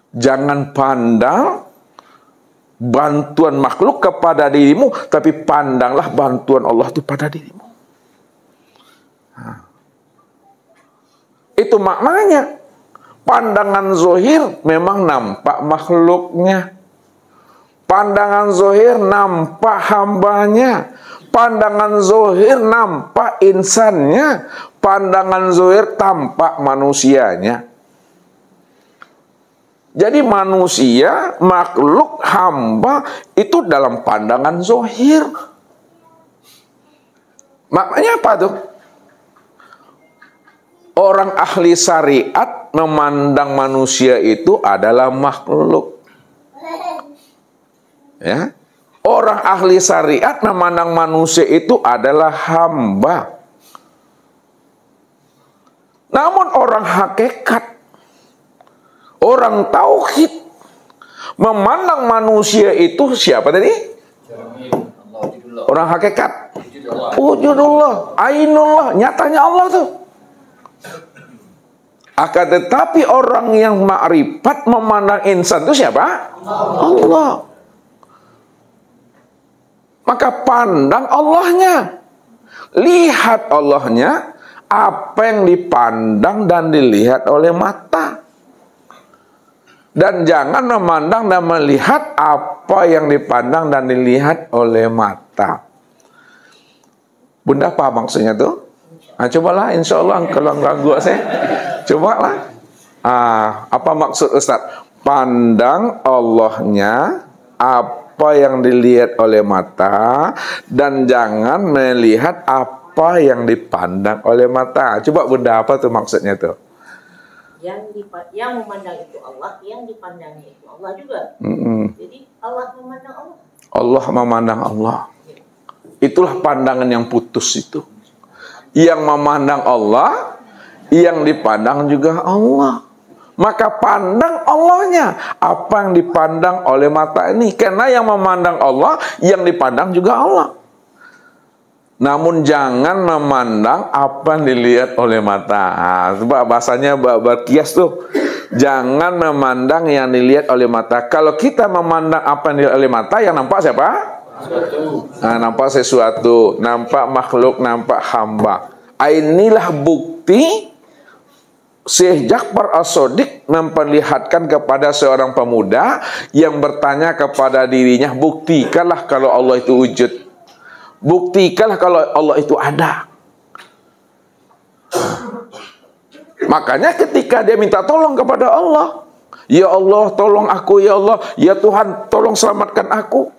Jangan pandang bantuan makhluk kepada dirimu, tapi pandanglah bantuan Allah itu pada dirimu. Itu maknanya. Pandangan zohir memang nampak makhluknya. Pandangan zohir nampak hambanya. Pandangan zohir nampak insannya. Pandangan zohir tampak manusianya. Jadi manusia, makhluk, hamba itu dalam pandangan zahir. Maknanya apa tuh? Orang ahli syariat memandang manusia itu adalah makhluk. Ya. Orang ahli syariat memandang manusia itu adalah hamba. Namun orang hakikat, orang tauhid memandang manusia itu siapa tadi? Orang hakikat. Wujudullah, ainullah, nyatanya Allah tuh. Akan tetapi orang yang ma'rifat memandang insan itu siapa? Allah. Maka pandang Allahnya. Lihat Allahnya, apa yang dipandang dan dilihat oleh mata. Dan jangan memandang dan melihat apa yang dipandang dan dilihat oleh mata. Bunda apa maksudnya tuh? Nah, cobalah insya Allah kalau ganggu saya. Cobalah. Apa maksud Ustaz? Pandang Allahnya, apa yang dilihat oleh mata, dan jangan melihat apa yang dipandang oleh mata. Coba Bunda, apa tuh maksudnya tuh? Yang memandang itu Allah, yang dipandangnya itu Allah juga. Jadi Allah memandang Allah. Allah memandang Allah. Itulah pandangan yang putus itu. Yang memandang Allah, yang dipandang juga Allah. Maka pandang Allahnya, apa yang dipandang oleh mata ini. Karena yang memandang Allah, yang dipandang juga Allah. Namun jangan memandang apa yang dilihat oleh mata. Coba bahasanya berkias tuh. Jangan memandang yang dilihat oleh mata. Kalau kita memandang apa yang dilihat oleh mata, yang nampak siapa? Nampak sesuatu, nampak makhluk, nampak hamba. Inilah bukti Syekh Ja'far As-Shadiq memperlihatkan kepada seorang pemuda yang bertanya kepada dirinya, buktikanlah kalau Allah itu wujud. Buktikanlah kalau Allah itu ada. Makanya ketika dia minta tolong kepada Allah, ya Allah tolong aku, ya Allah, ya Tuhan tolong selamatkan aku.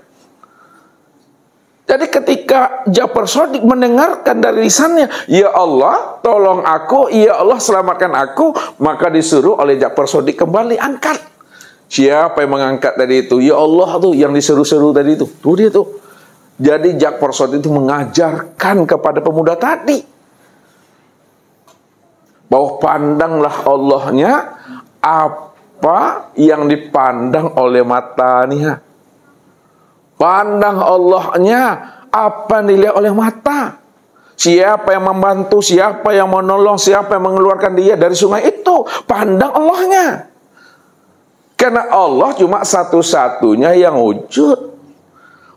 Jadi ketika Ja'far Shadiq mendengarkan dari lisannya, ya Allah tolong aku, ya Allah selamatkan aku, maka disuruh oleh Ja'far Shadiq kembali angkat. Siapa yang mengangkat tadi itu? Ya Allah tuh yang diseru-seru tadi itu. Tuh dia tuh. Jadi Ja'far Shadiq itu mengajarkan kepada pemuda tadi bahwa pandanglah Allahnya apa yang dipandang oleh matanya. Pandang Allahnya apa yang dilihat oleh mata. Siapa yang membantu, siapa yang menolong, siapa yang mengeluarkan dia dari sungai itu. Pandang Allahnya. Karena Allah cuma satu-satunya yang wujud.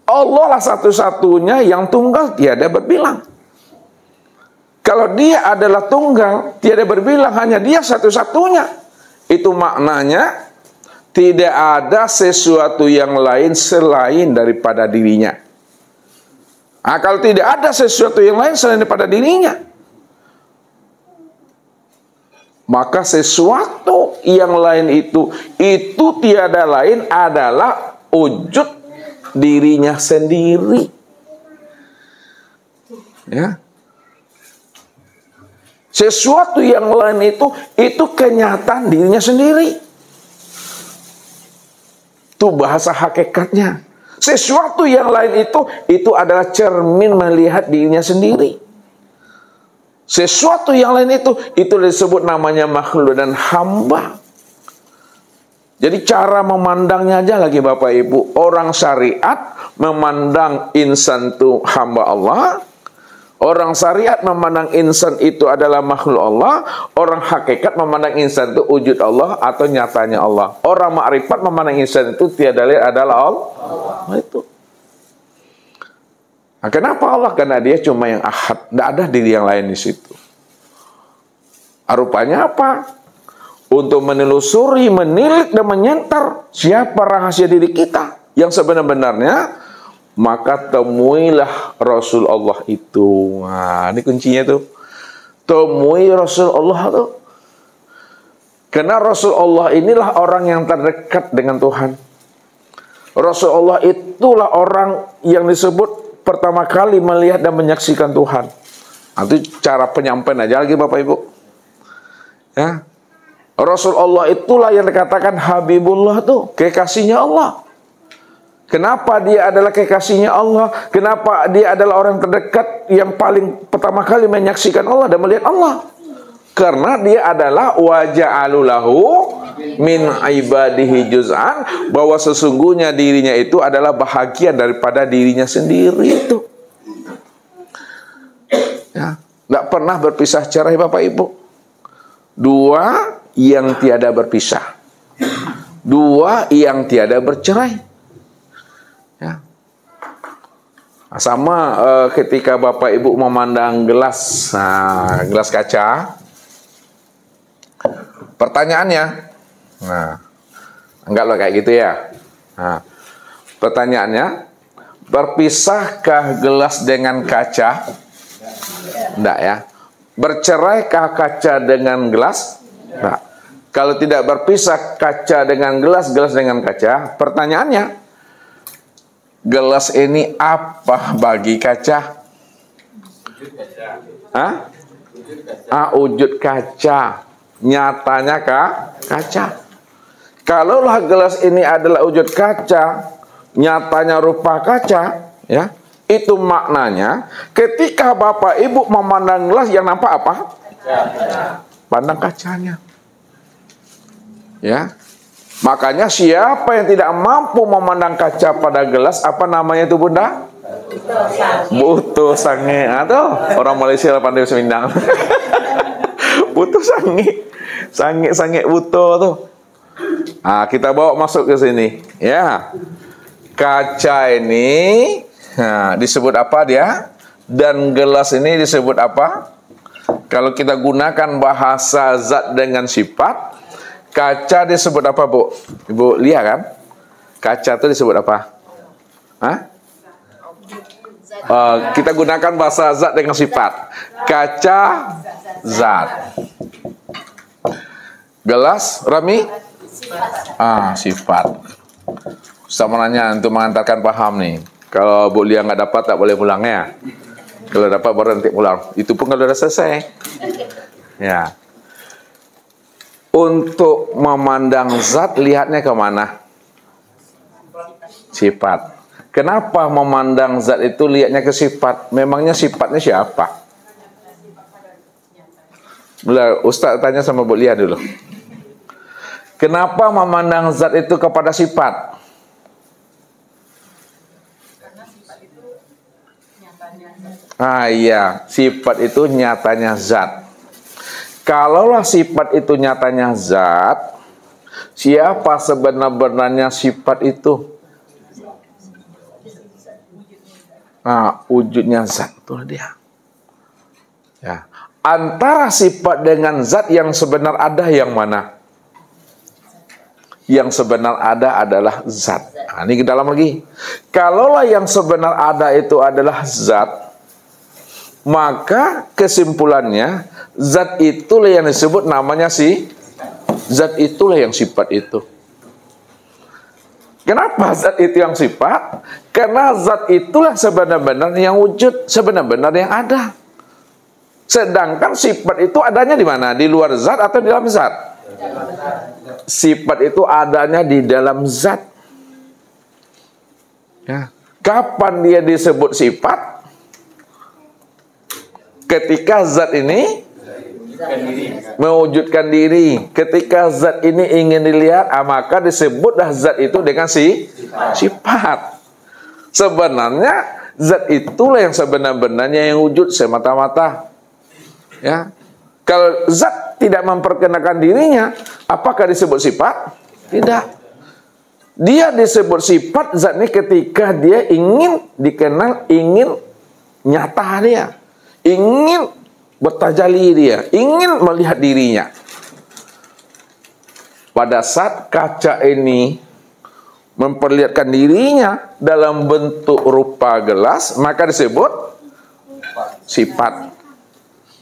Allah lah satu-satunya yang tunggal, tiada berbilang. Kalau dia adalah tunggal, tiada berbilang, hanya dia satu-satunya. Itu maknanya tidak ada sesuatu yang lain selain daripada dirinya. Kalau tidak ada sesuatu yang lain selain daripada dirinya, maka sesuatu yang lain itu tiada lain adalah wujud dirinya sendiri. Ya. Sesuatu yang lain itu kenyataan dirinya sendiri. Itu bahasa hakikatnya. Sesuatu yang lain itu adalah cermin melihat dirinya sendiri. Sesuatu yang lain itu disebut namanya makhluk dan hamba. Jadi cara memandangnya aja lagi Bapak Ibu. Orang syariat memandang insan itu hamba Allah. Orang syariat memandang insan itu adalah makhluk Allah. Orang hakikat memandang insan itu wujud Allah atau nyatanya Allah. Orang ma'rifat memandang insan itu tiada lain adalah Allah. Itu. Nah, kenapa Allah? Karena dia cuma yang ahad. Tidak ada diri yang lain di situ. Rupanya apa? Untuk menelusuri, menilik dan menyentar siapa rahasia diri kita yang sebenar-benarnya, maka temuilah Rasul Allah itu. Nah, ini kuncinya tuh. Temui Rasul Allah tuh. Karena Rasulullah inilah orang yang terdekat dengan Tuhan. Rasulullah itulah orang yang disebut pertama kali melihat dan menyaksikan Tuhan. Itu cara penyampaian aja lagi Bapak Ibu. Ya. Rasulullah itulah yang dikatakan Habibullah tuh, kekasihnya Allah. Kenapa dia adalah kekasihnya Allah? Kenapa dia adalah orang terdekat yang paling pertama kali menyaksikan Allah dan melihat Allah? Karena dia adalah waja'alulahu min ibadihi juz'an, bahwa sesungguhnya dirinya itu adalah bahagian daripada dirinya sendiri itu. Ya, tidak pernah berpisah cerai Bapak Ibu. Dua yang tiada berpisah. Dua yang tiada bercerai. Ya. Sama ketika Bapak Ibu memandang gelas, gelas kaca. Pertanyaannya, enggak loh kayak gitu ya. Pertanyaannya, berpisahkah gelas dengan kaca? Enggak ya. Berceraikah kaca dengan gelas? Enggak. Kalau tidak berpisah kaca dengan gelas, gelas dengan kaca, pertanyaannya, gelas ini apa bagi kaca? Wujud kaca. Nyatanya kaca. Kalaulah gelas ini adalah wujud kaca, nyatanya rupa kaca, ya, itu maknanya ketika Bapak Ibu memandang gelas yang nampak apa? Pandang kacanya. Ya. Makanya siapa yang tidak mampu memandang kaca pada gelas, apa namanya itu Bunda? Butuh sange. Atau orang Malaysia pandai semindang. Butuh sange. Sange butuh tuh. Kita bawa masuk ke sini. Ya. Kaca ini disebut apa dia? Dan gelas ini disebut apa? Kalau kita gunakan bahasa zat dengan sifat, kaca disebut apa, Bu? Ibu lihat kan? Kaca itu disebut apa? Kita gunakan bahasa zat dengan sifat. Kaca zat. Gelas, Rami? Sifat. Sama nanya untuk mengantarkan paham nih. Kalau Bu Lia nggak dapat, tak boleh pulang ya. Kalau dapat baru nanti pulang. Itu pun kalau sudah selesai. Ya. Untuk memandang zat, lihatnya kemana? Sifat. Kenapa memandang zat itu lihatnya ke sifat? Memangnya sifatnya siapa? Ustaz tanya sama Bu Lia dulu. Kenapa memandang zat itu kepada sifat? Karena sifat itu nyatanya zat. Iya, sifat itu nyatanya zat. Kalaulah sifat itu nyatanya zat, siapa sebenar-benarnya sifat itu? Wujudnya zat, itu dia. Ya. Antara sifat dengan zat yang sebenar ada yang mana? Yang sebenar ada adalah zat. Ini ke dalam lagi. Kalaulah yang sebenar ada itu adalah zat, maka kesimpulannya zat itulah yang disebut namanya zat itulah yang sifat itu. Kenapa zat itu yang sifat? Karena zat itulah sebenar-benar yang wujud, sebenar-benar yang ada. Sedangkan sifat itu adanya di mana? Di luar zat atau di dalam zat? Sifat itu adanya di dalam zat. Ya. Kapan dia disebut sifat? Ketika zat ini mewujudkan diri. Ketika zat ini ingin dilihat, maka disebutlah zat itu dengan sifat. Sebenarnya zat itulah yang sebenar-benarnya yang wujud semata-mata. Ya. Kalau zat tidak memperkenalkan dirinya, apakah disebut sifat? Tidak. Dia disebut sifat zat ini ketika dia ingin dikenal, ingin nyata dia, ingin bertajalli dia, ingin melihat dirinya. Pada saat kaca ini memperlihatkan dirinya dalam bentuk rupa gelas, maka disebut sifat.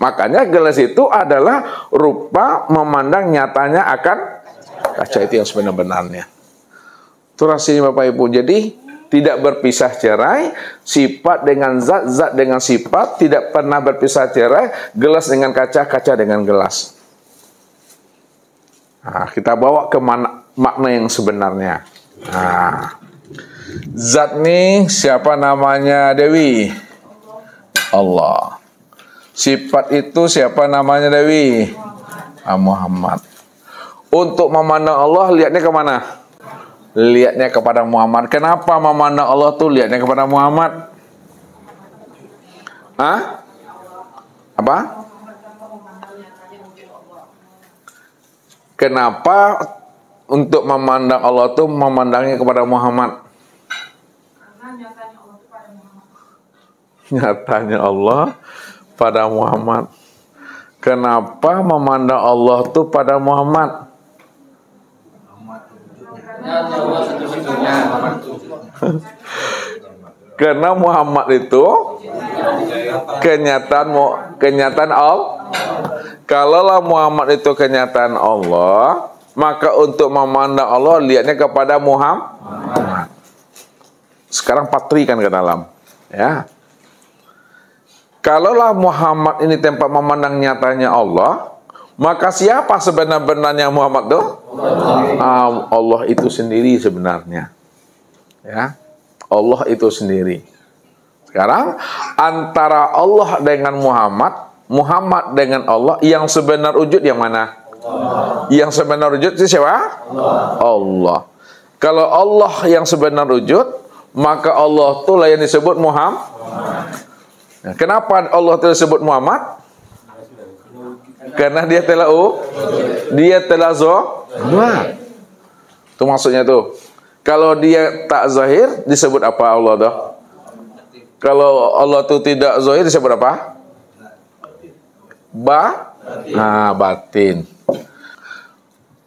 Makanya gelas itu adalah rupa memandang nyatanya akan kaca, itu yang sebenar-benarnya. Itu rasanya Bapak Ibu. Jadi tidak berpisah cerai, sifat dengan zat, zat dengan sifat, tidak pernah berpisah cerai, gelas dengan kaca, kaca dengan gelas. Nah, kita bawa ke makna yang sebenarnya. Nah, zat nih siapa namanya? Dewi. Allah. Sifat itu siapa namanya Dewi? Muhammad. Untuk memandang Allah lihatnya kemana? Lihatnya kepada Muhammad. Kenapa memandang Allah tuh lihatnya kepada Muhammad? Hah? Apa? Kenapa untuk memandang Allah tuh memandangnya kepada Muhammad? Nyatanya Allah pada Muhammad. Kenapa memandang Allah tuh pada Muhammad? Karena Muhammad itu kenyataan Allah. Kalaulah Muhammad itu kenyataan Allah, maka untuk memandang Allah lihatnya kepada Muhammad. Sekarang patrikan ke dalam, ya. Kalaulah Muhammad ini tempat memandang nyatanya Allah, maka siapa sebenar-benarnya Muhammad itu? Allah itu sendiri sebenarnya. Ya, Allah itu sendiri. Sekarang antara Allah dengan Muhammad, Muhammad dengan Allah, yang sebenar wujud yang mana? Yang sebenar wujud itu siapa? Allah. Kalau Allah yang sebenar wujud, maka Allah itulah yang disebut Muhammad. Nah, kenapa Allah tersebut Muhammad? Karena dia telah zahir. Itu maksudnya tuh. Kalau dia tak zahir disebut apa Allah dah? Kalau Allah itu tidak zahir disebut apa? Batin.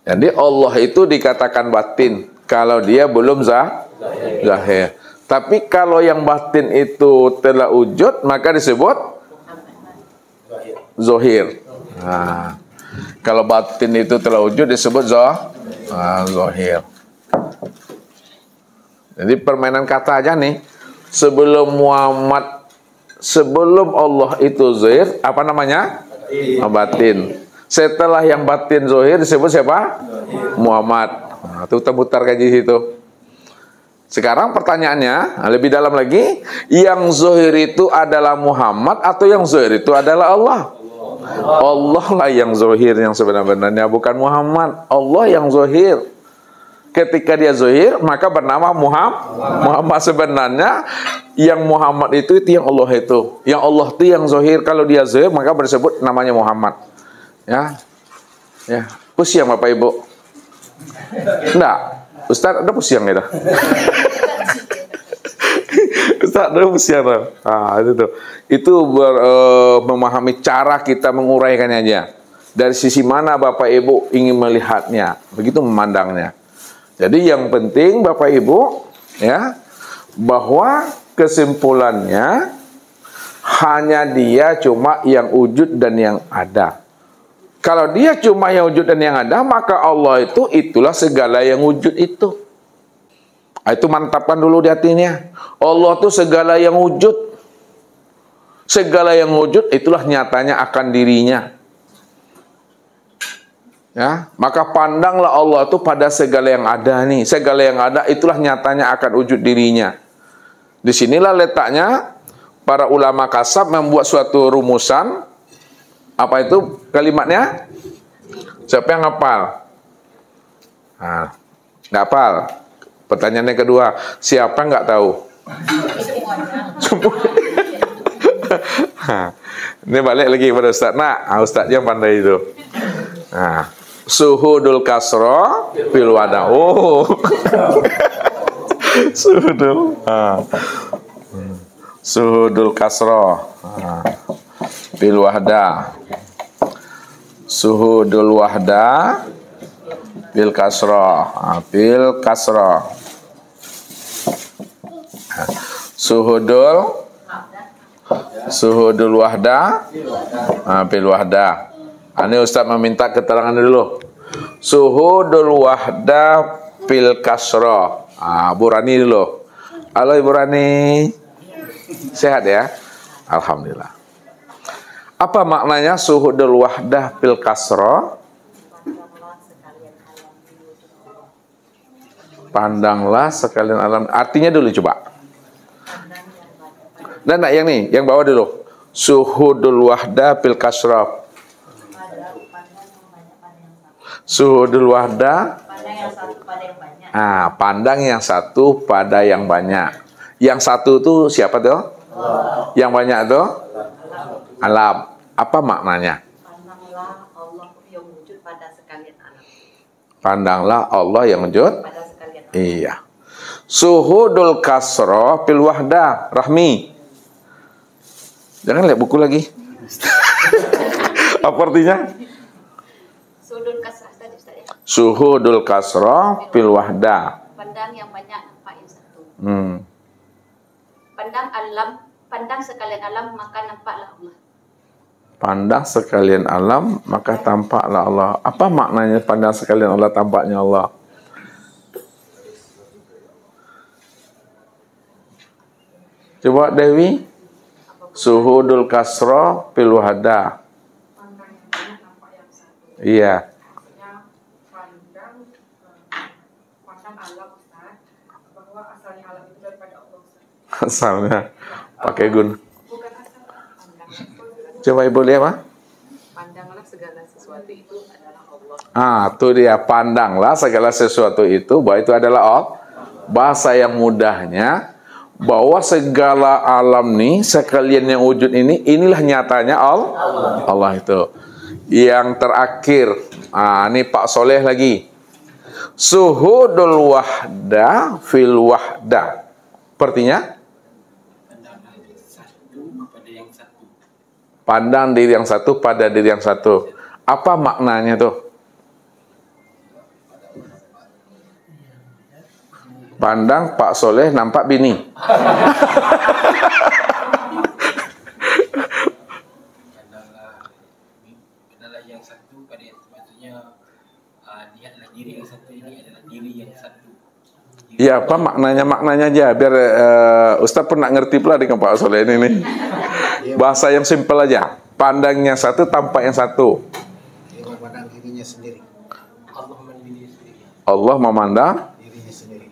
Jadi Allah itu dikatakan batin kalau dia belum zahir. Tapi kalau yang batin itu telah wujud, maka disebut zahir. Nah, kalau batin itu telah wujud disebut zahir. Jadi permainan kata aja nih. Sebelum Allah itu zahir, apa namanya? Batin. Setelah yang batin zahir disebut siapa? Muhammad. Nah, itu terputar kayak di situ. Sekarang pertanyaannya lebih dalam lagi, yang zahir itu adalah Muhammad atau yang zahir itu adalah Allah? Allah lah yang zahir yang sebenar-benarnya, bukan Muhammad. Allah yang zahir. Ketika dia zahir, maka bernama Muhammad. Sebenarnya yang Muhammad itu yang Allah itu. Yang Allah itu yang zahir. Kalau dia zahir, maka disebut namanya Muhammad. Ya, pusing Bapak Ibu? Enggak. Ustaz ada pusing ya dah. Ustaz ada pusing dah. Itu tuh. Itu memahami cara kita menguraikannya aja. Dari sisi mana Bapak Ibu ingin melihatnya, begitu memandangnya. Jadi yang penting Bapak Ibu, ya, bahwa kesimpulannya hanya dia cuma yang wujud dan yang ada. Kalau dia cuma yang wujud dan yang ada, maka Allah itu itulah segala yang wujud itu. Itu mantapkan dulu di hatinya. Allah itu segala yang wujud. Segala yang wujud itulah nyatanya akan dirinya. Ya, maka pandanglah Allah itu pada segala yang ada nih. Segala yang ada itulah nyatanya akan wujud dirinya. Disinilah letaknya para ulama kasab membuat suatu rumusan. Apa itu kalimatnya? Siapa yang hafal? Nggak hafal. Pertanyaannya kedua, siapa nggak tahu? Ini balik lagi kepada Ustaz. Ustaz yang pandai itu. Suhudul kasro fil wada. Suhudul kasro fil wahda. Suhudul wahda fil kasro. Fil kasro. Suhudul Suhudul wahdah fil wahdah. Ini Ustaz meminta keterangan dulu. Suhudul wahdah fil kasrah. Bu Rani dulu. Halo Ibu Rani. Sehat ya? Alhamdulillah. Apa maknanya suhudul wahdah fil kasrah? Pandanglah sekalian alam. Artinya dulu coba. Dan yang nih, yang bawah dulu. Suhudul wahdah fil kasrah. Suhudul wahdah. Pandang yang satu pada yang banyak. Yang satu itu siapa tuh? Yang banyak tuh? Alam. Apa maknanya? Pandanglah Allah yang wujud pada sekalian alam. Pandanglah Allah yang wujud Pada sekalian alam. Iya. Suhudul kasrah fil wahdah. Rahmi. Jangan lihat buku lagi. Apa artinya? Suhudul kasrah tadi Ustaz ya. Suhudul kasrah fil wahdah. Pandang yang banyak nampak yang satu. Pandang sekalian alam maka nampaklah Allah. Pandang sekalian alam maka tampaklah Allah. Apa maknanya pandang sekalian Allah tampaknya Allah? Coba Dewi. Suhudul kasrah fil wahdah. Pandang yang banyak nampak yang satu. Iya. Pandang alam Ustaz, bahwa asalnya alam itu daripada Allah Ustaz. Asalnya pakai gun. Bukan asal pandang. Coba Ibu lihat Pak. Pandanglah segala sesuatu itu adalah Allah. Itu dia, pandanglah segala sesuatu itu bahwa itu adalah Allah. Bahasa yang mudahnya bahwa segala alam nih, sekalian yang wujud ini, inilah nyatanya Allah itu. Yang terakhir, ini Pak Soleh lagi. Suhudul wahdah fil wahdah. Artinya? Pandang diri yang satu pada diri yang satu. Apa maknanya tuh? Pandang Pak Soleh nampak bini. Adalah yang satu pada maksudnya lihatlah diri yang satu ini adalah diri yang satu. Ya, apa maknanya aja biar Ustaz pun nak ngerti pula dengan Pak Soleh ini nih. Bahasa yang simpel aja. Pandangnya satu, tampak yang satu. Dia memandang dirinya sendiri. Allah memandang diri sendiri. Allah memandang Dirinya sendiri.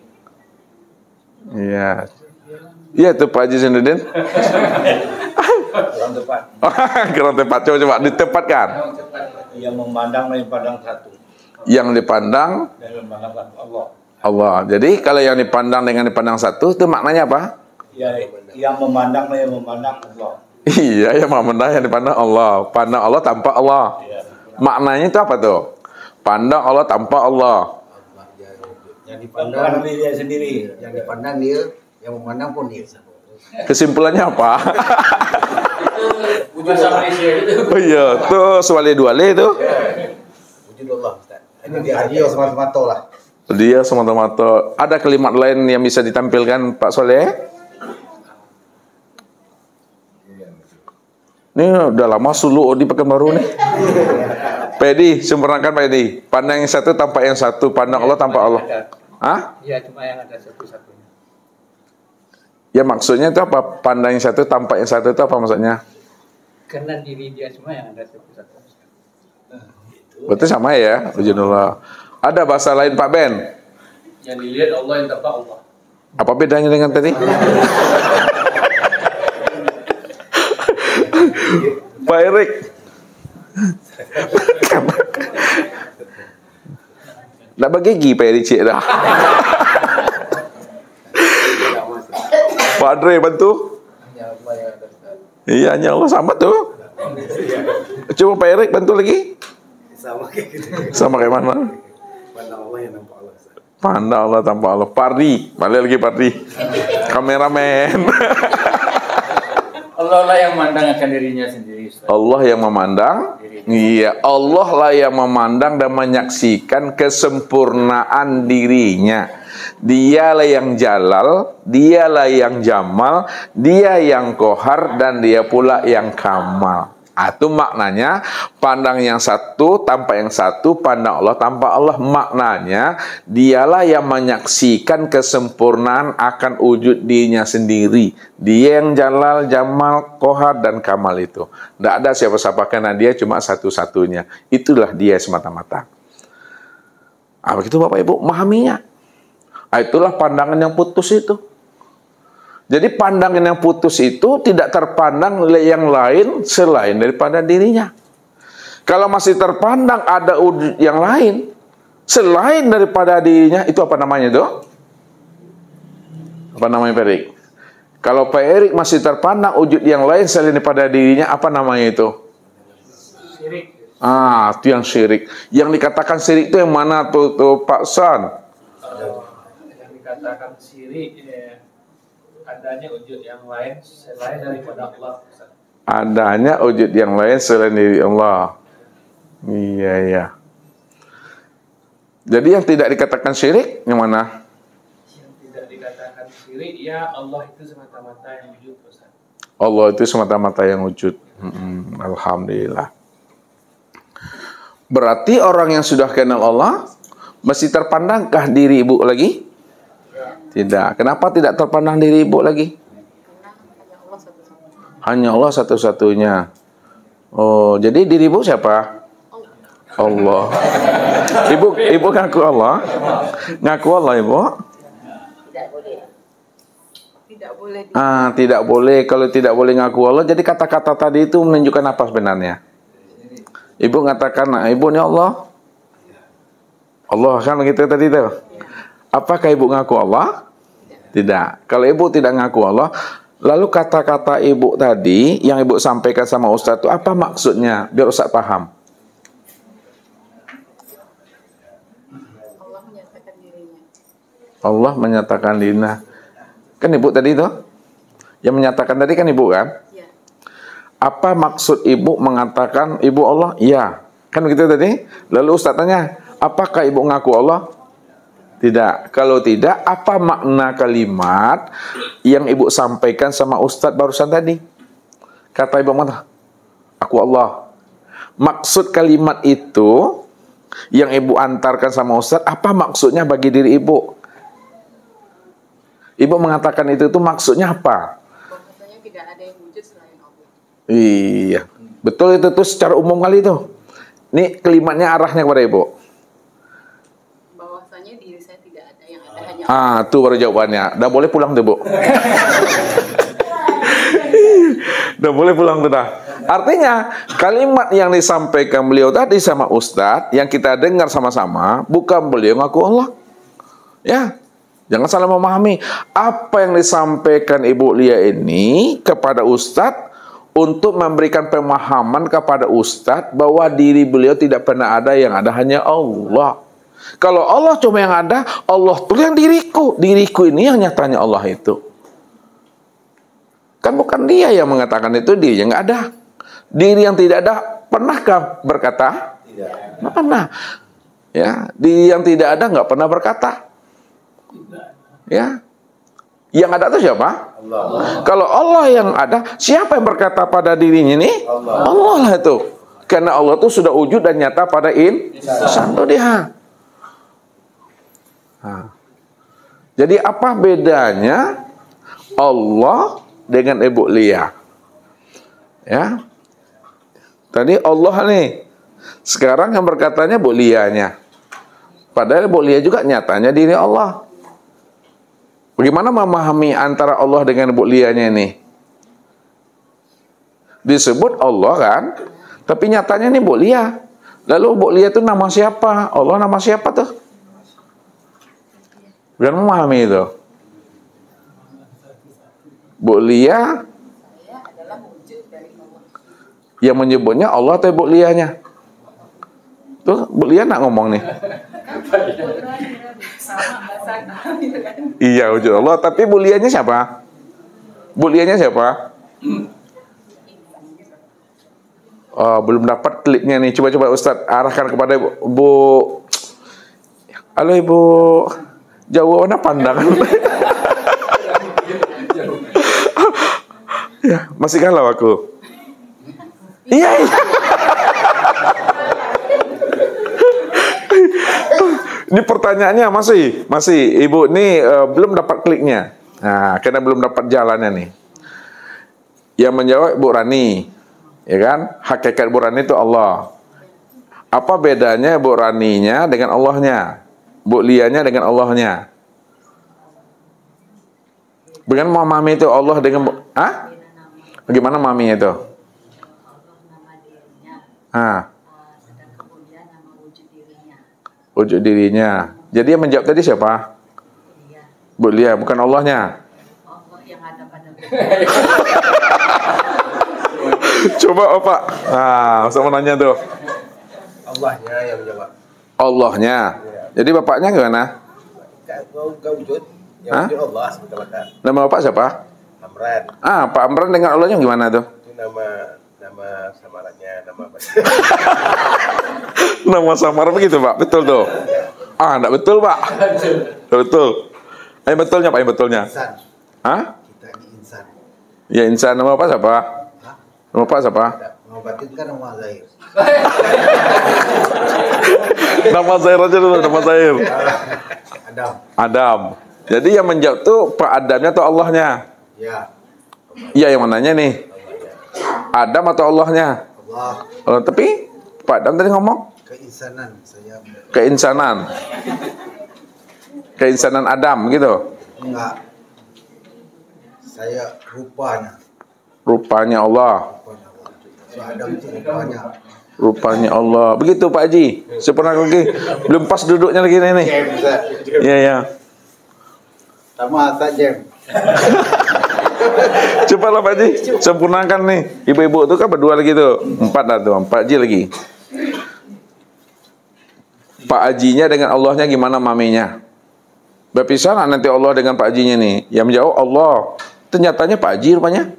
Iya. Iya tuh Pak Haji Zainuddin. Kurang tepat. Kurang tepat. Coba ditempatkan. Yang memandang dan pandang satu. Yang dipandang Dan memandang Allah. Allah. Jadi kalau yang dipandang dengan dipandang satu itu maknanya apa? Ya, yang memandang dan yang memandang Allah. Iya, yang memandang yang dipandang Allah. Pandang Allah tampak Allah. Ya. Maknanya itu apa tuh? Pandang Allah tampak Allah. Yang dipandang dia sendiri. Yang dipandang dia, yang memandang pun dia. Kesimpulannya apa? Bahasa Malaysia itu. Oh iya, tuh suali duale itu. Wujud Allah, Ustaz. Ini dia semata-mata lah. Dia semata-mata. Ada kalimat lain yang bisa ditampilkan Pak Soleh? Ini udah lama suluk di Pekanbaru nih. Pedi, sempurnakan Pedi. Pandang yang satu tampak yang satu, pandang Allah tampak Allah. Hah? Iya, cuma yang ada satu-satunya. Ya maksudnya itu apa? Pandang yang satu tampak yang satu itu apa maksudnya? Karena diri dia semua yang ada satu-satunya. Berarti sama ya, wujudullah. Ada bahasa lain Pak Ben? Yang dilihat Allah yang tampak Allah. Apa bedanya dengan tadi? Pak Erik. Nak bagi gigi Pak Erik cik dah. Pak Andre bantu. Iya, hanya Allah sama tuh. Coba Pak Erik bantu lagi. Sama kayak gitu. Sama kayak mana? Pandang Allah yang nampak Allah. Pandang Allah tanpa Allah. Pardi, balik lagi Pardi. Kameramen. Allah lah yang memandang akan dirinya sendiri. Allah yang memandang. Iya, Allah lah yang memandang dan menyaksikan kesempurnaan dirinya. Dialah yang jalal, dialah yang jamal, dia yang kohar, dan dia pula yang kamal. Itu maknanya pandang yang satu tanpa yang satu, pandang Allah tanpa Allah. Maknanya dialah yang menyaksikan kesempurnaan akan wujud dirinya sendiri. Dia yang jalal, jamal, kohar, dan kamal itu. Tidak ada siapa-siapa karena dia cuma satu-satunya. Itulah dia semata-mata. Begitu Bapak Ibu memahaminya. Itulah pandangan yang putus itu. Jadi pandangan yang putus itu tidak terpandang oleh yang lain selain daripada dirinya. Kalau masih terpandang ada wujud yang lain selain daripada dirinya, itu apa namanya itu? Apa namanya Pak Erik? Kalau Pak Erik masih terpandang wujud yang lain selain daripada dirinya, apa namanya itu? Syirik. Itu yang syirik. Yang dikatakan syirik itu yang mana tuh Pak San? Yang dikatakan syirik adanya wujud yang lain selain daripada Allah. Adanya wujud yang lain selain diri Allah. Iya. Jadi yang tidak dikatakan syirik yang mana? Yang tidak dikatakan syirik, ya Allah itu semata-mata yang wujud, Ustaz. Allah itu semata-mata yang wujud. Alhamdulillah. Berarti orang yang sudah kenal Allah masih terpandangkah diri ibu lagi? Tidak. Kenapa tidak terpandang diri ibu lagi? Hanya Allah satu-satunya. Oh, jadi diri ibu siapa? Allah. Ibu ngaku Allah? Ngaku Allah ibu? Tidak boleh. Kalau tidak boleh ngaku Allah, jadi kata-kata tadi itu menunjukkan apa sebenarnya? Ibu mengatakan, ibu ini Allah. Allah kan begitu tadi itu. Apakah ibu ngaku Allah? Tidak. Kalau ibu tidak ngaku Allah, lalu kata-kata ibu tadi yang ibu sampaikan sama Ustaz itu apa maksudnya? Biar Ustaz paham. Allah menyatakan dirinya. Allah menyatakan dirinya. Kan ibu tadi itu? Yang menyatakan tadi kan ibu kan? Ya. Apa maksud ibu mengatakan ibu Allah? Ya. Kan begitu tadi? Lalu Ustaz tanya, apakah ibu ngaku Allah? Tidak. Kalau tidak, apa makna kalimat yang ibu sampaikan sama Ustadz barusan tadi? Kata ibu mana? Aku Allah. Maksud kalimat itu yang ibu antarkan sama Ustadz, apa maksudnya bagi diri ibu? Ibu mengatakan itu maksudnya apa? Bahwasanya tidak ada yang wujud selain Allah. Iya. Betul itu tuh secara umum kali itu. Ini kalimatnya arahnya kepada ibu. Diri saya tidak ada, yang ada hanya Allah. Itu baru jawabannya. Udah boleh pulang tuh, Bu. Udah boleh pulang tuh dah. Artinya, kalimat yang disampaikan beliau tadi sama Ustadz, yang kita dengar sama-sama, bukan beliau ngaku Allah. Ya, jangan salah memahami. Apa yang disampaikan Ibu Lia ini kepada Ustadz, untuk memberikan pemahaman kepada Ustadz, bahwa diri beliau tidak pernah ada, yang ada hanya Allah. Kalau Allah cuma yang ada, Allah tuh yang diriku. Diriku ini yang nyatanya Allah itu. Kan bukan dia yang mengatakan itu, dia yang nggak ada. Diri yang tidak ada, pernahkah berkata? Tidak. Nggak pernah. Ya, diri yang tidak ada nggak pernah berkata. Ya, yang ada itu siapa? Allah. Kalau Allah yang ada, siapa yang berkata pada dirinya ini? Allah lah itu. Karena Allah itu sudah wujud dan nyata pada insan itu dia. Jadi apa bedanya Allah dengan Ibu Lia? Ya, tadi Allah nih, sekarang yang berkatanya Bu Lianya. Padahal Bu Lia juga nyatanya diri Allah. Bagaimana memahami antara Allah dengan Bu Lianya ini? Disebut Allah kan, tapi nyatanya nih Bu Lia. Lalu Bu Lia itu nama siapa? Allah nama siapa tuh? Biar memahami itu. Bu Lia adalah wujud dari Allah. Yang menyebutnya Allah atau Bu Lianya? Tuh Bu Lia nak ngomong nih. Iya wujud Allah, tapi Bu Lianya siapa? Bu Lianya siapa? Belum dapat kliknya nih. Coba Ustaz arahkan kepada Bu. Halo Ibu. Jauh mana pandangan? Ya, masih galau aku. Iya. Ini pertanyaannya masih Ibu ini belum dapat kliknya. Nah, karena belum dapat jalannya nih. Yang menjawab Bu Rani, ya kan? Hakikat Bu Rani itu Allah. Apa bedanya Bu Raninya dengan Allahnya? Bu Lianya dengan Allahnya? Bagaimana mami itu Allah dengan bagaimana mami itu? Wujud dirinya. Jadi yang menjawab tadi siapa? Bu Lia, bukan Allahnya. Allah yang ada pada Coba Pak. Saya mau nanya tuh. Allahnya yang menjawab. Allahnya. Jadi bapaknya gimana? Kau wujud. Yang wujud Allah sebentar. Nama bapak siapa? Amran. Pak Amran dengan Allahnya gimana tuh? Itu nama samarannya, nama apa? Nama samar begitu Pak, betul tuh. Enggak betul Pak. Enggak betul. Yang betulnya Pak, yang betulnya. Insan. Kita ini insan. Ya insan, nama apa siapa? Nama bapak siapa? Nama batin kan nama Zahir. Nama Zahir aja dulu, nama Zahir. Adam. Jadi yang menjawab tuh Pak Adamnya atau Allahnya? Ya. Iya, yang mananya nih? Adam atau Allahnya? Allah. Tapi Pak Adam tadi ngomong Keinsanan saya. Keinsanan Adam gitu. Enggak. Saya rupanya. Rupanya Allah. Adam itu rupanya. Rupanya Allah. Begitu Pak Haji. Sepernah lagi. Belum pas duduknya lagi nih. Iya. Sama saja. Coba lah Pak Haji. Sempurnakan nih. Ibu-ibu itu kan berdua lagi tuh. 4 dah tuh. Pak Haji lagi. Pak Hajinya dengan Allahnya gimana maminya? Berpisah nanti Allah dengan Pak Hajinya nih. Yang menjawab Allah. Ternyatanya Pak Haji rupanya.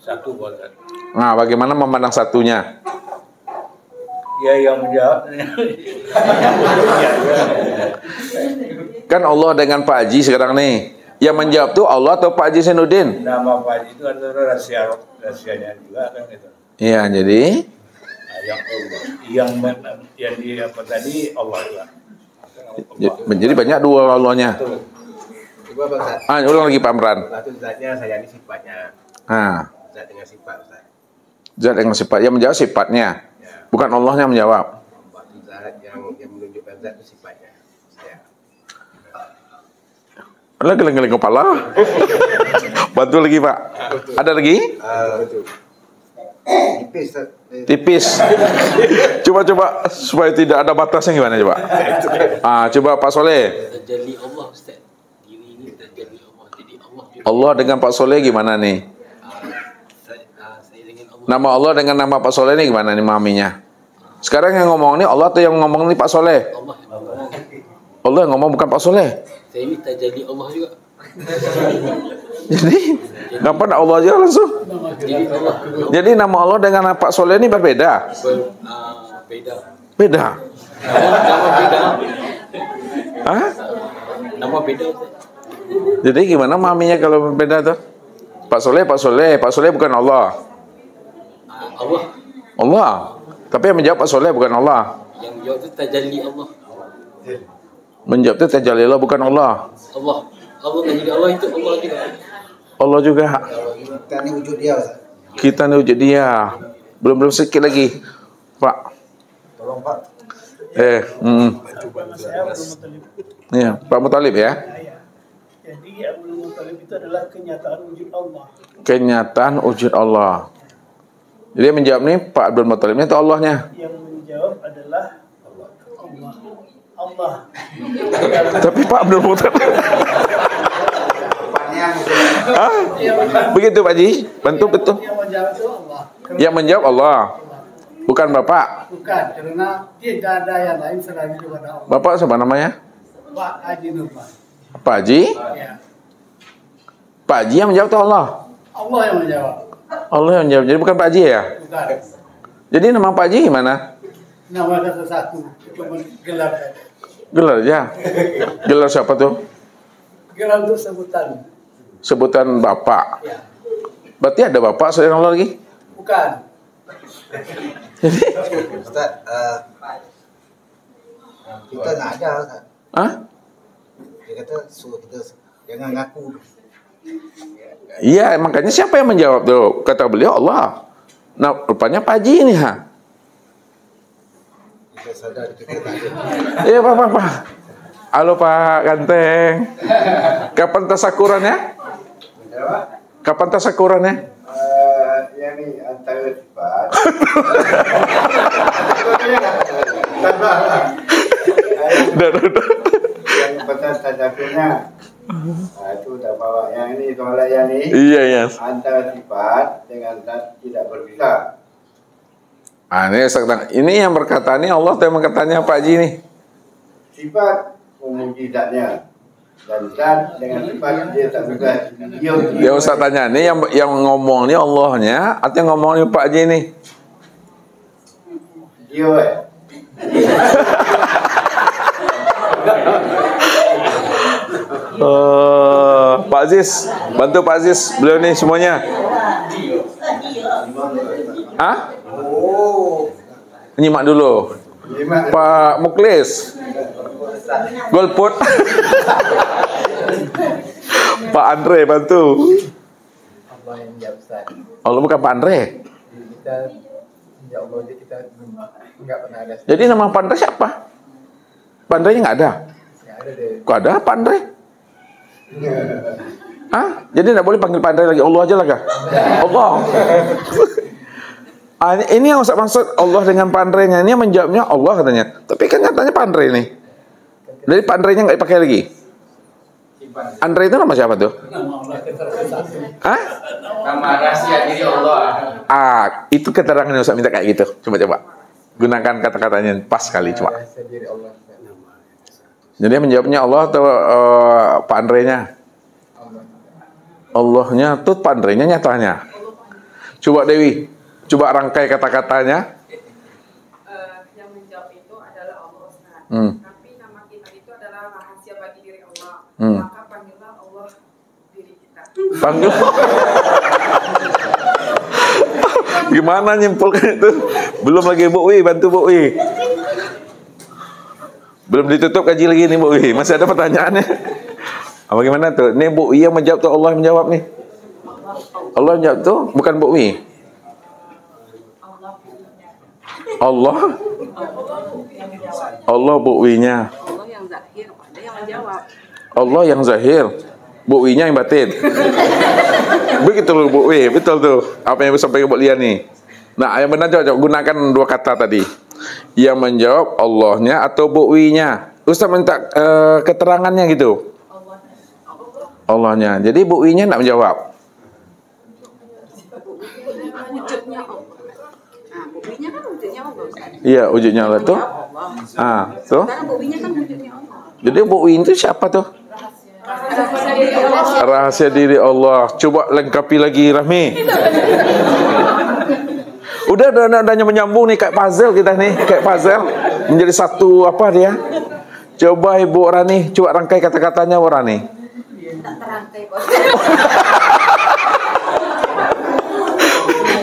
Satu boleh. Nah, bagaimana memandang satunya? Ya yang menjawab. Kan Allah dengan Pak Haji sekarang nih. Yang menjawab tuh Allah atau Pak Haji Senudin? Nama Pak Haji itu adalah rahasianya juga kan gitu. Iya, jadi yang di apa tadi Allah juga. Jadi banyak dua Allahnya. Coba Bang Zat. Ulang lagi Pak Amran. Satu zatnya, saya ini sifatnya. Zat dengan sifat Ustaz. Zat dengan sifat. Yang menjawab sifatnya. Ya. Bukan Allahnya menjawab. Zat yang menunjukkan zat itu sifatnya. Saya. Geleng-geleng kepala. Bantu lagi Pak. Ada lagi? Tipis. Tipis. Coba supaya tidak ada batasnya gimana coba? Coba Pak Soleh. Terjadi Allah Ustaz. Diri ini terjadi Allah. Jadi Allah juga. Allah dengan Pak Soleh gimana nih? Saya dengan Allah. Nama Allah dengan nama Pak Soleh ini gimana nih maminya? Sekarang yang ngomong ini Allah atau yang ngomong ini Pak Soleh? Allah yang ngomong. Allah yang ngomong bukan Pak Soleh. Saya ini terjadi Allah juga. Jadi kenapa nak Allah aja langsung? Jadi Allah. Jadi nama Allah dengan Pak Soleh ini berbeda. Beda. Beda. Nama beda. Hah? Nama beda. Jadi gimana maminya kalau berbeda tuh? Pak Soleh bukan Allah. Allah. Allah. Tapi yang menjawab Pak Soleh bukan Allah. Yang jawab itu tajalli Allah. Menjawab itu tajalli Allah bukan Allah. Allah kan jadi Allah itu Allah juga. Allah juga. Kita ini wujud dia Ustaz. Kita nih wujud dia. Belum sedikit lagi, Pak. Tolong Pak. Iya, Pak Mutalib ya. Jadi Abdul Muthalib itu adalah kenyataan wujud Allah. Kenyataan wujud Allah. Jadi yang menjawab nih Pak Abdul Muthalib itu Allahnya. Yang menjawab adalah Allah. Tapi Pak Abdul Muthalib. Begitu Pak Ji, bantu betul. Yang menjawab itu Allah. Yang menjawab Allah, bukan Bapak. Bukan, karena tidak ada yang lain selain daripada Allah. Bapak siapa namanya? Pak Haji Nurman. Pak Haji. Ya. Pak Haji yang menjawab itu Allah. Allah yang menjawab. Allah yang menjawab. Jadi bukan Pak Haji ya? Bukan. Jadi nama Pak Haji gimana? Nama satu-satu. Cuma gelar saja. Gelar ya? Gelar siapa tuh? Gelar itu sebutan. Sebutan Bapak. Ya. Berarti ada Bapak selain Allah lagi? Bukan. Ustaz, kita nggak ada, Ustaz. Hah? Dia kata suruh kita jangan ngaku. Iya, makanya siapa yang menjawab tuh? Kata beliau Allah. Nah, rupanya Pak Haji ini ha. Kita sadar kita tak ada. Iya, Pak. Halo Pak Ganteng. Kapan tasakurannya? Kapan tasakurannya? Yang ni antara sifat. Yang pasal tajakulnya. Itu tak bawa. Yang ini soalan yang ni. Iya. Antara sifat dengan zat tidak berbeza. Ini yang berkata ini Allah yang berkatanya Pak Haji nih. Sifat memuji zatnya. Dan zat dengan sifat dia tak berbeza. Ya Ustaz tanya nih yang ngomong ni Allahnya atau yang ngomong ni Pak Haji nih? Dia Pak Aziz, bantu Pak Aziz beliau nih semuanya. Hah? Nyimak dulu. Pak Muklis. Golput. Pak Andre bantu. Allah yang menjawab Ustaz. Allah bukan Pak Andre. Kita ya Allah kita enggak pernah ada. Jadi nama Pak Andre siapa? Pak Andre-nya nggak ada. Yang ada deh. Kok ada Pak Andre? Hah? Jadi nggak boleh panggil Pak Andre lagi. Allah aja lah kah? Allah. Ini yang Ustaz maksud Allah dengan Pak Andre-nya. Ini yang menjawabnya Allah katanya. Tapi kan katanya Pak Andre nih. Jadi Pak Andre-nya nggak dipakai lagi. Andre itu nama siapa tuh? Hah? Nama rahasia diri Allah. Itu keterangannya Ustaz minta kayak gitu. Coba. Gunakan kata-katanya pas sekali coba. Rahasia diri Allah. Jadi menjawabnya Allah atau Pak Andre-nya? Allahnya tuh Pak Andre-nya nyatanya. Coba Dewi, coba rangkai kata-katanya. Yang menjawab itu adalah Allah Ustaz. Tapi nama kita itu adalah rahasia bagi diri Allah. Maka panggillah Allah diri kita. Panggil. Gimana nyimpulkan itu? Belum lagi Bu Wi, bantu Bu Wi. Belum ditutup kaji lagi nih Bu Wi. Masih ada pertanyaannya. Bagaimana tuh? Ini Bu Wi yang menjawab tuh Allah yang menjawab nih. Allah yang menjawab tuh bukan Bu Wi. Allah Bu Wi-nya. Allah yang zahir, ada yang menjawab. Allah yang zahir, Bu Wi-nya yang batin. Begitu loh Bu Wi, betul tuh. Apa yang disampaikan Bu Lia nih. Nah, yang benar coba gunakan dua kata tadi. Yang menjawab Allahnya atau Bu Wi-nya. Ustaz minta keterangannya gitu. Allahnya. Jadi Bu Wi-nya enggak menjawab. Wujudnya Allah. Nah, buktinya kan wujudnya Allah Ustaz. Iya, wujudnya Allah tuh. Tuh. Karena buktinya kan wujudnya Allah. Jadi Bu Wi itu siapa tuh? Rahasia diri Allah. Rahasia diri Allah. Coba lengkapi lagi Rahmi. Udah menyambung nih kayak puzzle kita nih, kayak puzzle menjadi satu apa dia? Coba Ibu Rani, coba rangkai kata-katanya Bu Rani. Tak terangkai Bos.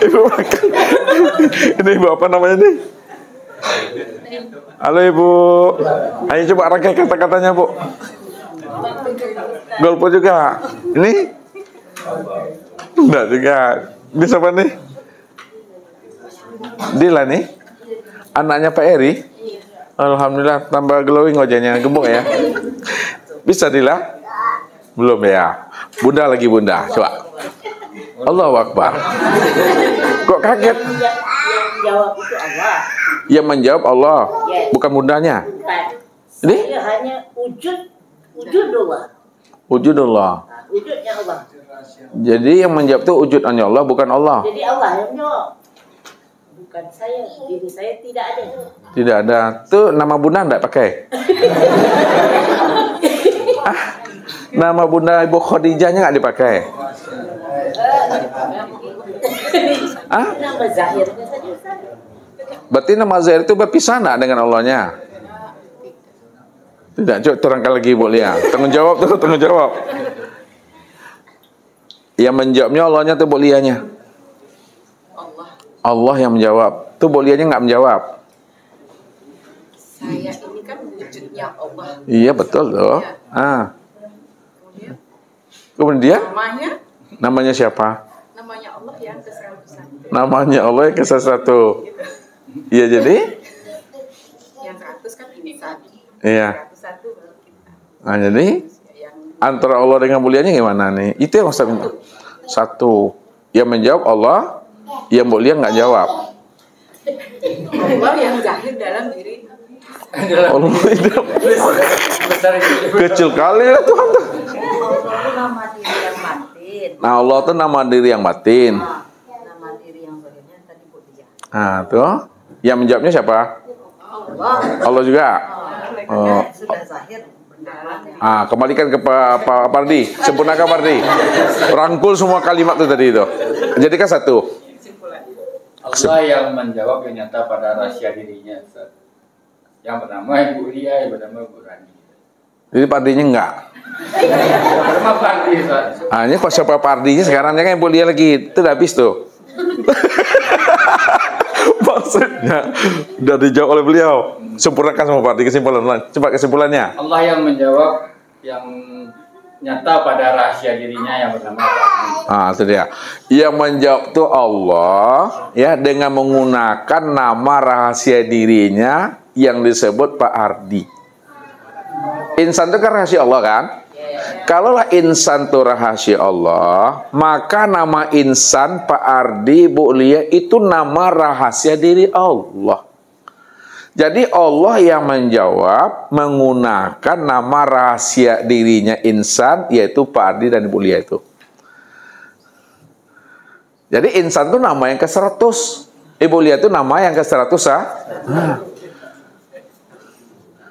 Ibu, ini Ibu apa namanya nih? Halo Ibu, ayo coba rangkai kata-katanya Bu. Golput juga. Ini? Enggak juga. Bisa apa nih? Dila nih, anaknya Pak Eri. Alhamdulillah tambah glowing wajahnya, gemuk ya. Bisa Dila? Belum ya. Bunda lagi Bunda, coba. Allahu Akbar. Kok kaget? Yang jawab itu Allah. Yang menjawab Allah, Yes. bukan bundanya. Bukan. Ini? Saya hanya wujud Allah. Wujudullah. Wujudnya Allah. Jadi yang menjawab itu wujudnya Allah, bukan Allah. Jadi Allah yang menjawab. Bukan saya, diri saya tidak ada. Tidak ada. Tuh nama bunda enggak pakai. Nama bunda Ibu Khadijahnya enggak dipakai. Nama zahirnya saja Ustaz. Berarti nama zahir itu berpisah enggak dengan Allahnya? Tidak, coba terangkan lagi Bu Lia. Tanggung jawab tuh, tanggung jawab. Yang menjawabnya Allahnya atau Bu Lianya? Allah yang menjawab. Tuh Bu Lianya nggak menjawab. Saya ini kan wujudnya Allah. Iya betul tuh. Kemudian namanya siapa? Namanya Allah yang ke-101. Namanya Allah yang ke-101. Iya jadi? Yang 100 kan insan. Iya. 101 baru kita. Nah jadi antara Allah dengan mulianya gimana nih? Itu yang Ustaz minta. Satu. Yang menjawab Allah, yang mulia nggak jawab. Allah yang zahir dalam diri. Allah itu kecil kali lah Tuhan tuh. Nama diri yang batin. Nah Allah tuh nama diri yang batin. Nama diri yang zahirnya tadi Bu Lia. Nah tuh. Yang menjawabnya siapa? Allah. Allah juga. Oh. Sudah zahir. Kembalikan ke Pak Pardi. Sempurnakan Pardi. Rangkul semua kalimat itu tadi itu. Jadikan satu. Allah yang menjawab yang nyata pada rahasia dirinya. Yang pertama Ibu Lia, yang pertama Ibu Rani. Jadi Pardinya enggak. Yang pertama Pardi, Ustaz. Ini kok siapa Pardinya sekarang kan Ibu Lia lagi. Itu udah habis tuh. Maksudnya udah dijawab oleh beliau. Sempurnakan sama Pardi kesimpulan. Coba kesimpulannya. Allah yang menjawab yang nyata pada rahasia dirinya yang pertama Pardi. Itu dia. Yang menjawab tuh Allah ya dengan menggunakan nama rahasia dirinya yang disebut Pak Ardi. Insan itu kan rahasia Allah kan? Kalaulah insan itu rahasia Allah, maka nama insan Pak Ardi, Bu Lia itu nama rahasia diri Allah. Jadi Allah yang menjawab menggunakan nama rahasia dirinya insan, yaitu Pak Ardi dan Bu Lia itu. Jadi insan itu nama yang ke-100. Ibu Lia itu nama yang ke-100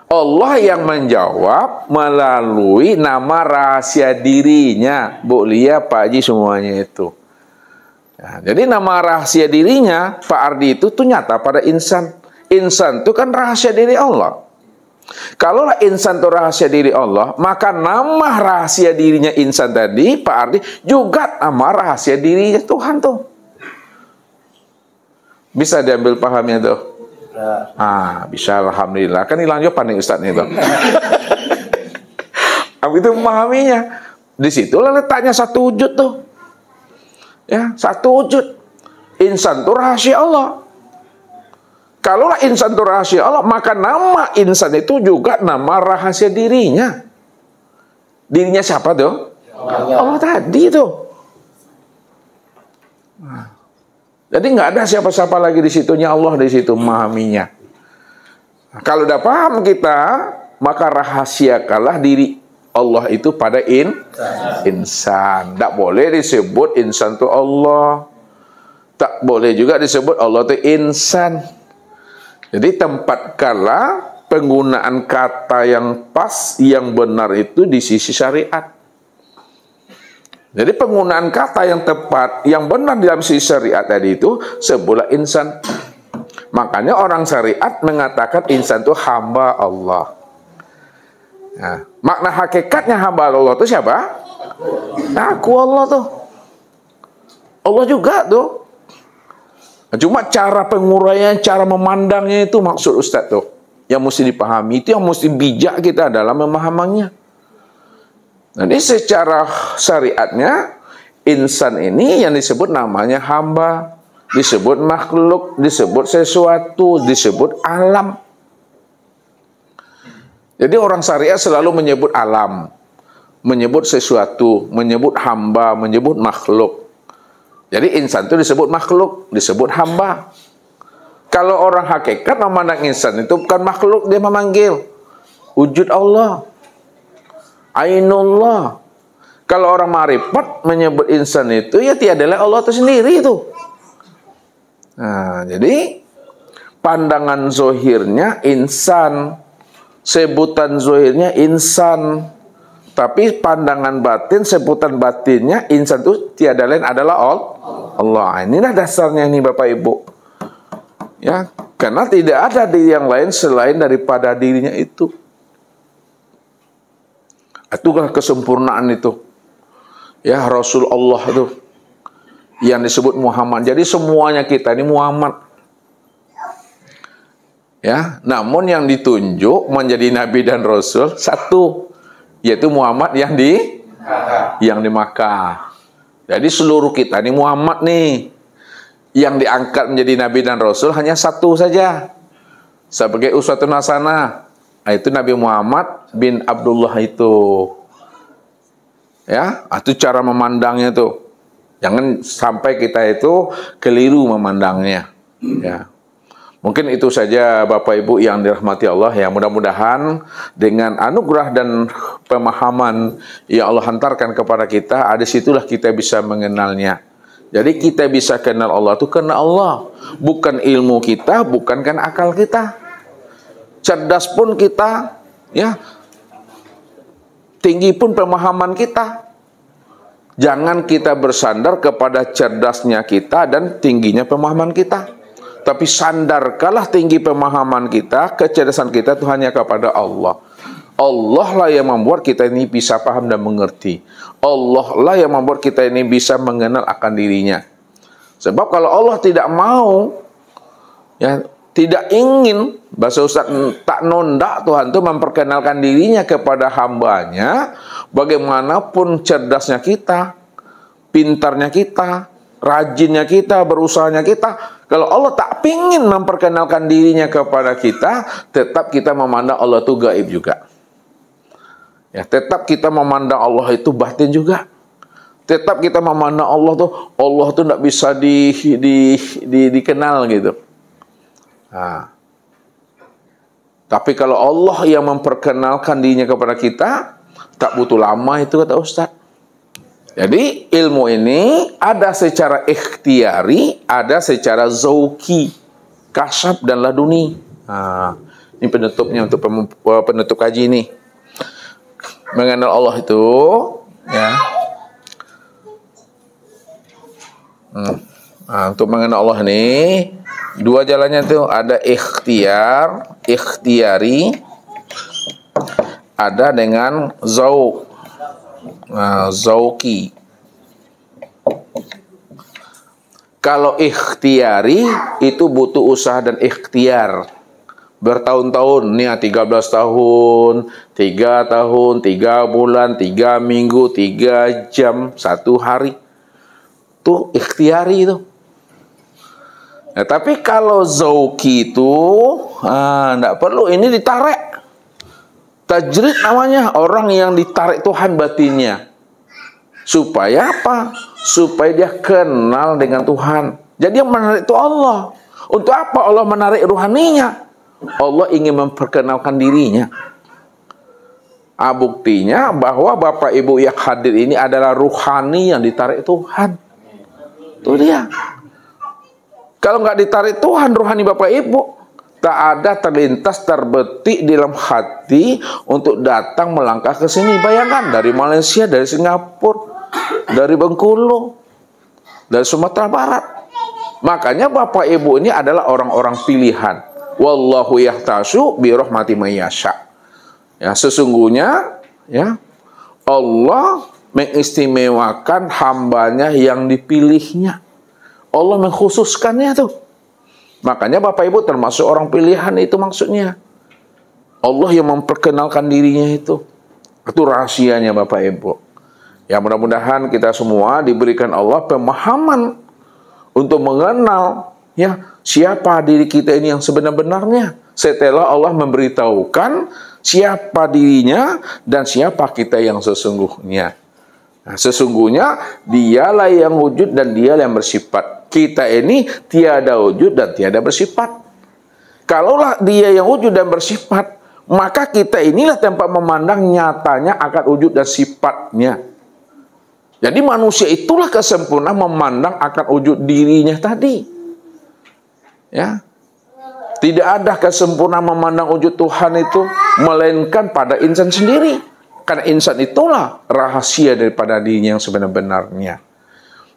Allah yang menjawab melalui nama rahasia dirinya, Bu Lia, Pak Haji semuanya itu. Nah, jadi nama rahasia dirinya Pak Ardi itu tuh nyata pada insan. Insan itu kan rahasia diri Allah. Kalaulah insan itu rahasia diri Allah, maka nama rahasia dirinya insan tadi, Pak Ardi, juga nama rahasia dirinya Tuhan tuh. Bisa diambil pahamnya tuh? Bisa, alhamdulillah. Kan hilang jawaban nih Ustaz nih tuh. Itu memahaminya. Disitulah letaknya satu wujud tuh. Ya, satu wujud. Insan itu rahasia Allah. Kalaulah insan itu rahasia Allah, maka nama insan itu juga nama rahasia dirinya. Dirinya siapa tuh? Allah tadi tuh. Jadi nggak ada siapa-siapa lagi di situnya, Allah di situ memahaminya. Nah, kalau udah paham kita, maka rahasiakanlah diri Allah itu pada insan. Tak boleh disebut insan itu Allah. Tak boleh juga disebut Allah itu insan. Jadi tempatkanlah penggunaan kata yang pas, yang benar itu di sisi syariat. Jadi penggunaan kata yang tepat, yang benar dalam sisi syariat tadi itu sebuah insan. Makanya orang syariat mengatakan insan itu hamba Allah. Nah, makna hakikatnya hamba Allah itu siapa? Aku Allah tuh. Allah juga tuh. Cuma cara penguraian, cara memandangnya itu maksud Ustaz tuh. Yang mesti dipahami, itu yang mesti bijak kita dalam memahaminya. Jadi secara syariatnya, insan ini yang disebut namanya hamba, disebut makhluk, disebut sesuatu, disebut alam. Jadi orang syariat selalu menyebut alam, menyebut sesuatu, menyebut hamba, menyebut makhluk. Jadi insan itu disebut makhluk, disebut hamba. Kalau orang hakikat memandang insan itu bukan makhluk, dia memanggil wujud Allah, Ainullah. Kalau orang marifat menyebut insan itu ya tiadalah Allah itu sendiri itu. Nah, jadi pandangan zohirnya insan, sebutan zohirnya insan, Tapi pandangan batin, sebutan batinnya insan itu tiada lain adalah Allah. Inilah dasarnya ini Bapak Ibu. Ya, karena tidak ada diri yang lain selain daripada dirinya itu. Itulah kesempurnaan itu. Ya, Rasul Allah itu yang disebut Muhammad. Jadi semuanya kita ini Muhammad. Ya, namun yang ditunjuk menjadi nabi dan rasul satu, yaitu Muhammad yang di Makkah. Jadi seluruh kita ini Muhammad nih. Yang diangkat menjadi nabi dan rasul hanya satu saja. Sebagai uswatun hasanah. Itu Nabi Muhammad bin Abdullah itu. Ya, itu cara memandangnya tuh. Jangan sampai kita itu keliru memandangnya. Ya. Mungkin itu saja Bapak Ibu yang dirahmati Allah, ya. Mudah-mudahan dengan anugerah dan pemahaman yang Allah hantarkan kepada kita, ada situlah kita bisa mengenalnya. Jadi kita bisa kenal Allah itu karena Allah, bukan ilmu kita, bukan kan akal kita. Cerdas pun kita, ya. Tinggi pun pemahaman kita. Jangan kita bersandar kepada cerdasnya kita dan tingginya pemahaman kita. Tapi sandarkanlah tinggi pemahaman kita, kecerdasan kita itu hanya kepada Allah. Allah lah yang membuat kita ini bisa paham dan mengerti. Allah lah yang membuat kita ini bisa mengenal akan dirinya. Sebab kalau Allah tidak mau, ya, tidak ingin, bahasa Ustaz tak nondak Tuhan itu memperkenalkan dirinya kepada hambanya, bagaimanapun cerdasnya kita, pintarnya kita, rajinnya kita, berusahanya kita, kalau Allah tak ingin memperkenalkan dirinya kepada kita, tetap kita memandang Allah itu gaib juga. Ya, tetap kita memandang Allah itu batin juga. Tetap kita memandang Allah tuh tidak bisa dikenal gitu. Nah. Tapi kalau Allah yang memperkenalkan dirinya kepada kita, tak butuh lama itu kata Ustaz. Jadi ilmu ini ada secara ikhtiari, ada secara zauki, kasab dan laduni. Nah, ini penutupnya untuk penutup kaji ini. Mengenal Allah itu, ya. Nah, untuk mengenal Allah ini dua jalannya tuh, ada ikhtiari, ada dengan zauki. Kalau ikhtiari itu butuh usaha dan ikhtiar. Bertahun-tahun, nih 13 tahun, 3 tahun, 3 bulan, 3 minggu, 3 jam, 1 hari. Itu ikhtiari itu. Nah, tapi kalau zauki itu, enggak perlu, ini ditarik. Tajrid namanya, orang yang ditarik Tuhan batinnya. Supaya apa? Supaya dia kenal dengan Tuhan. Jadi yang menarik itu Allah. Untuk apa Allah menarik ruhaninya? Allah ingin memperkenalkan dirinya. Buktinya bahwa Bapak Ibu yang hadir ini adalah ruhani yang ditarik Tuhan. Itu dia. Kalau nggak ditarik Tuhan, ruhani Bapak Ibu, tak ada terlintas terbetik dalam hati untuk datang melangkah ke sini. Bayangkan dari Malaysia, dari Singapura, dari Bengkulu, dari Sumatera Barat. Makanya Bapak Ibu ini adalah orang-orang pilihan. Wallahu yahtasu bi rahmati may yasha. Ya, sesungguhnya ya Allah mengistimewakan hambanya yang dipilihnya. Allah mengkhususkannya tuh. Makanya Bapak Ibu termasuk orang pilihan itu maksudnya. Allah yang memperkenalkan dirinya itu. Itu rahasianya Bapak Ibu. Ya, mudah-mudahan kita semua diberikan Allah pemahaman untuk mengenal ya siapa diri kita ini yang sebenar-benarnya. Setelah Allah memberitahukan siapa dirinya dan siapa kita yang sesungguhnya. Nah, sesungguhnya dialah yang wujud dan dialah yang bersifat. Kita ini tiada wujud dan tiada bersifat. Kalaulah dia yang wujud dan bersifat, maka kita inilah tempat memandang nyatanya akan wujud dan sifatnya. Jadi manusia itulah kesempurnaan memandang akan wujud dirinya tadi. Ya. Tidak ada kesempurnaan memandang wujud Tuhan itu melainkan pada insan sendiri. Karena insan itulah rahasia daripada dirinya yang sebenar-benarnya.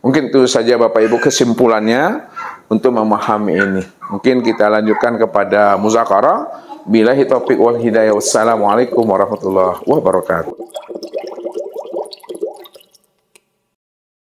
Mungkin itu saja Bapak Ibu kesimpulannya untuk memahami ini. Mungkin kita lanjutkan kepada muzakarah. Billahi taufiq wal hidayah. Wassalamualaikum warahmatullahi wabarakatuh.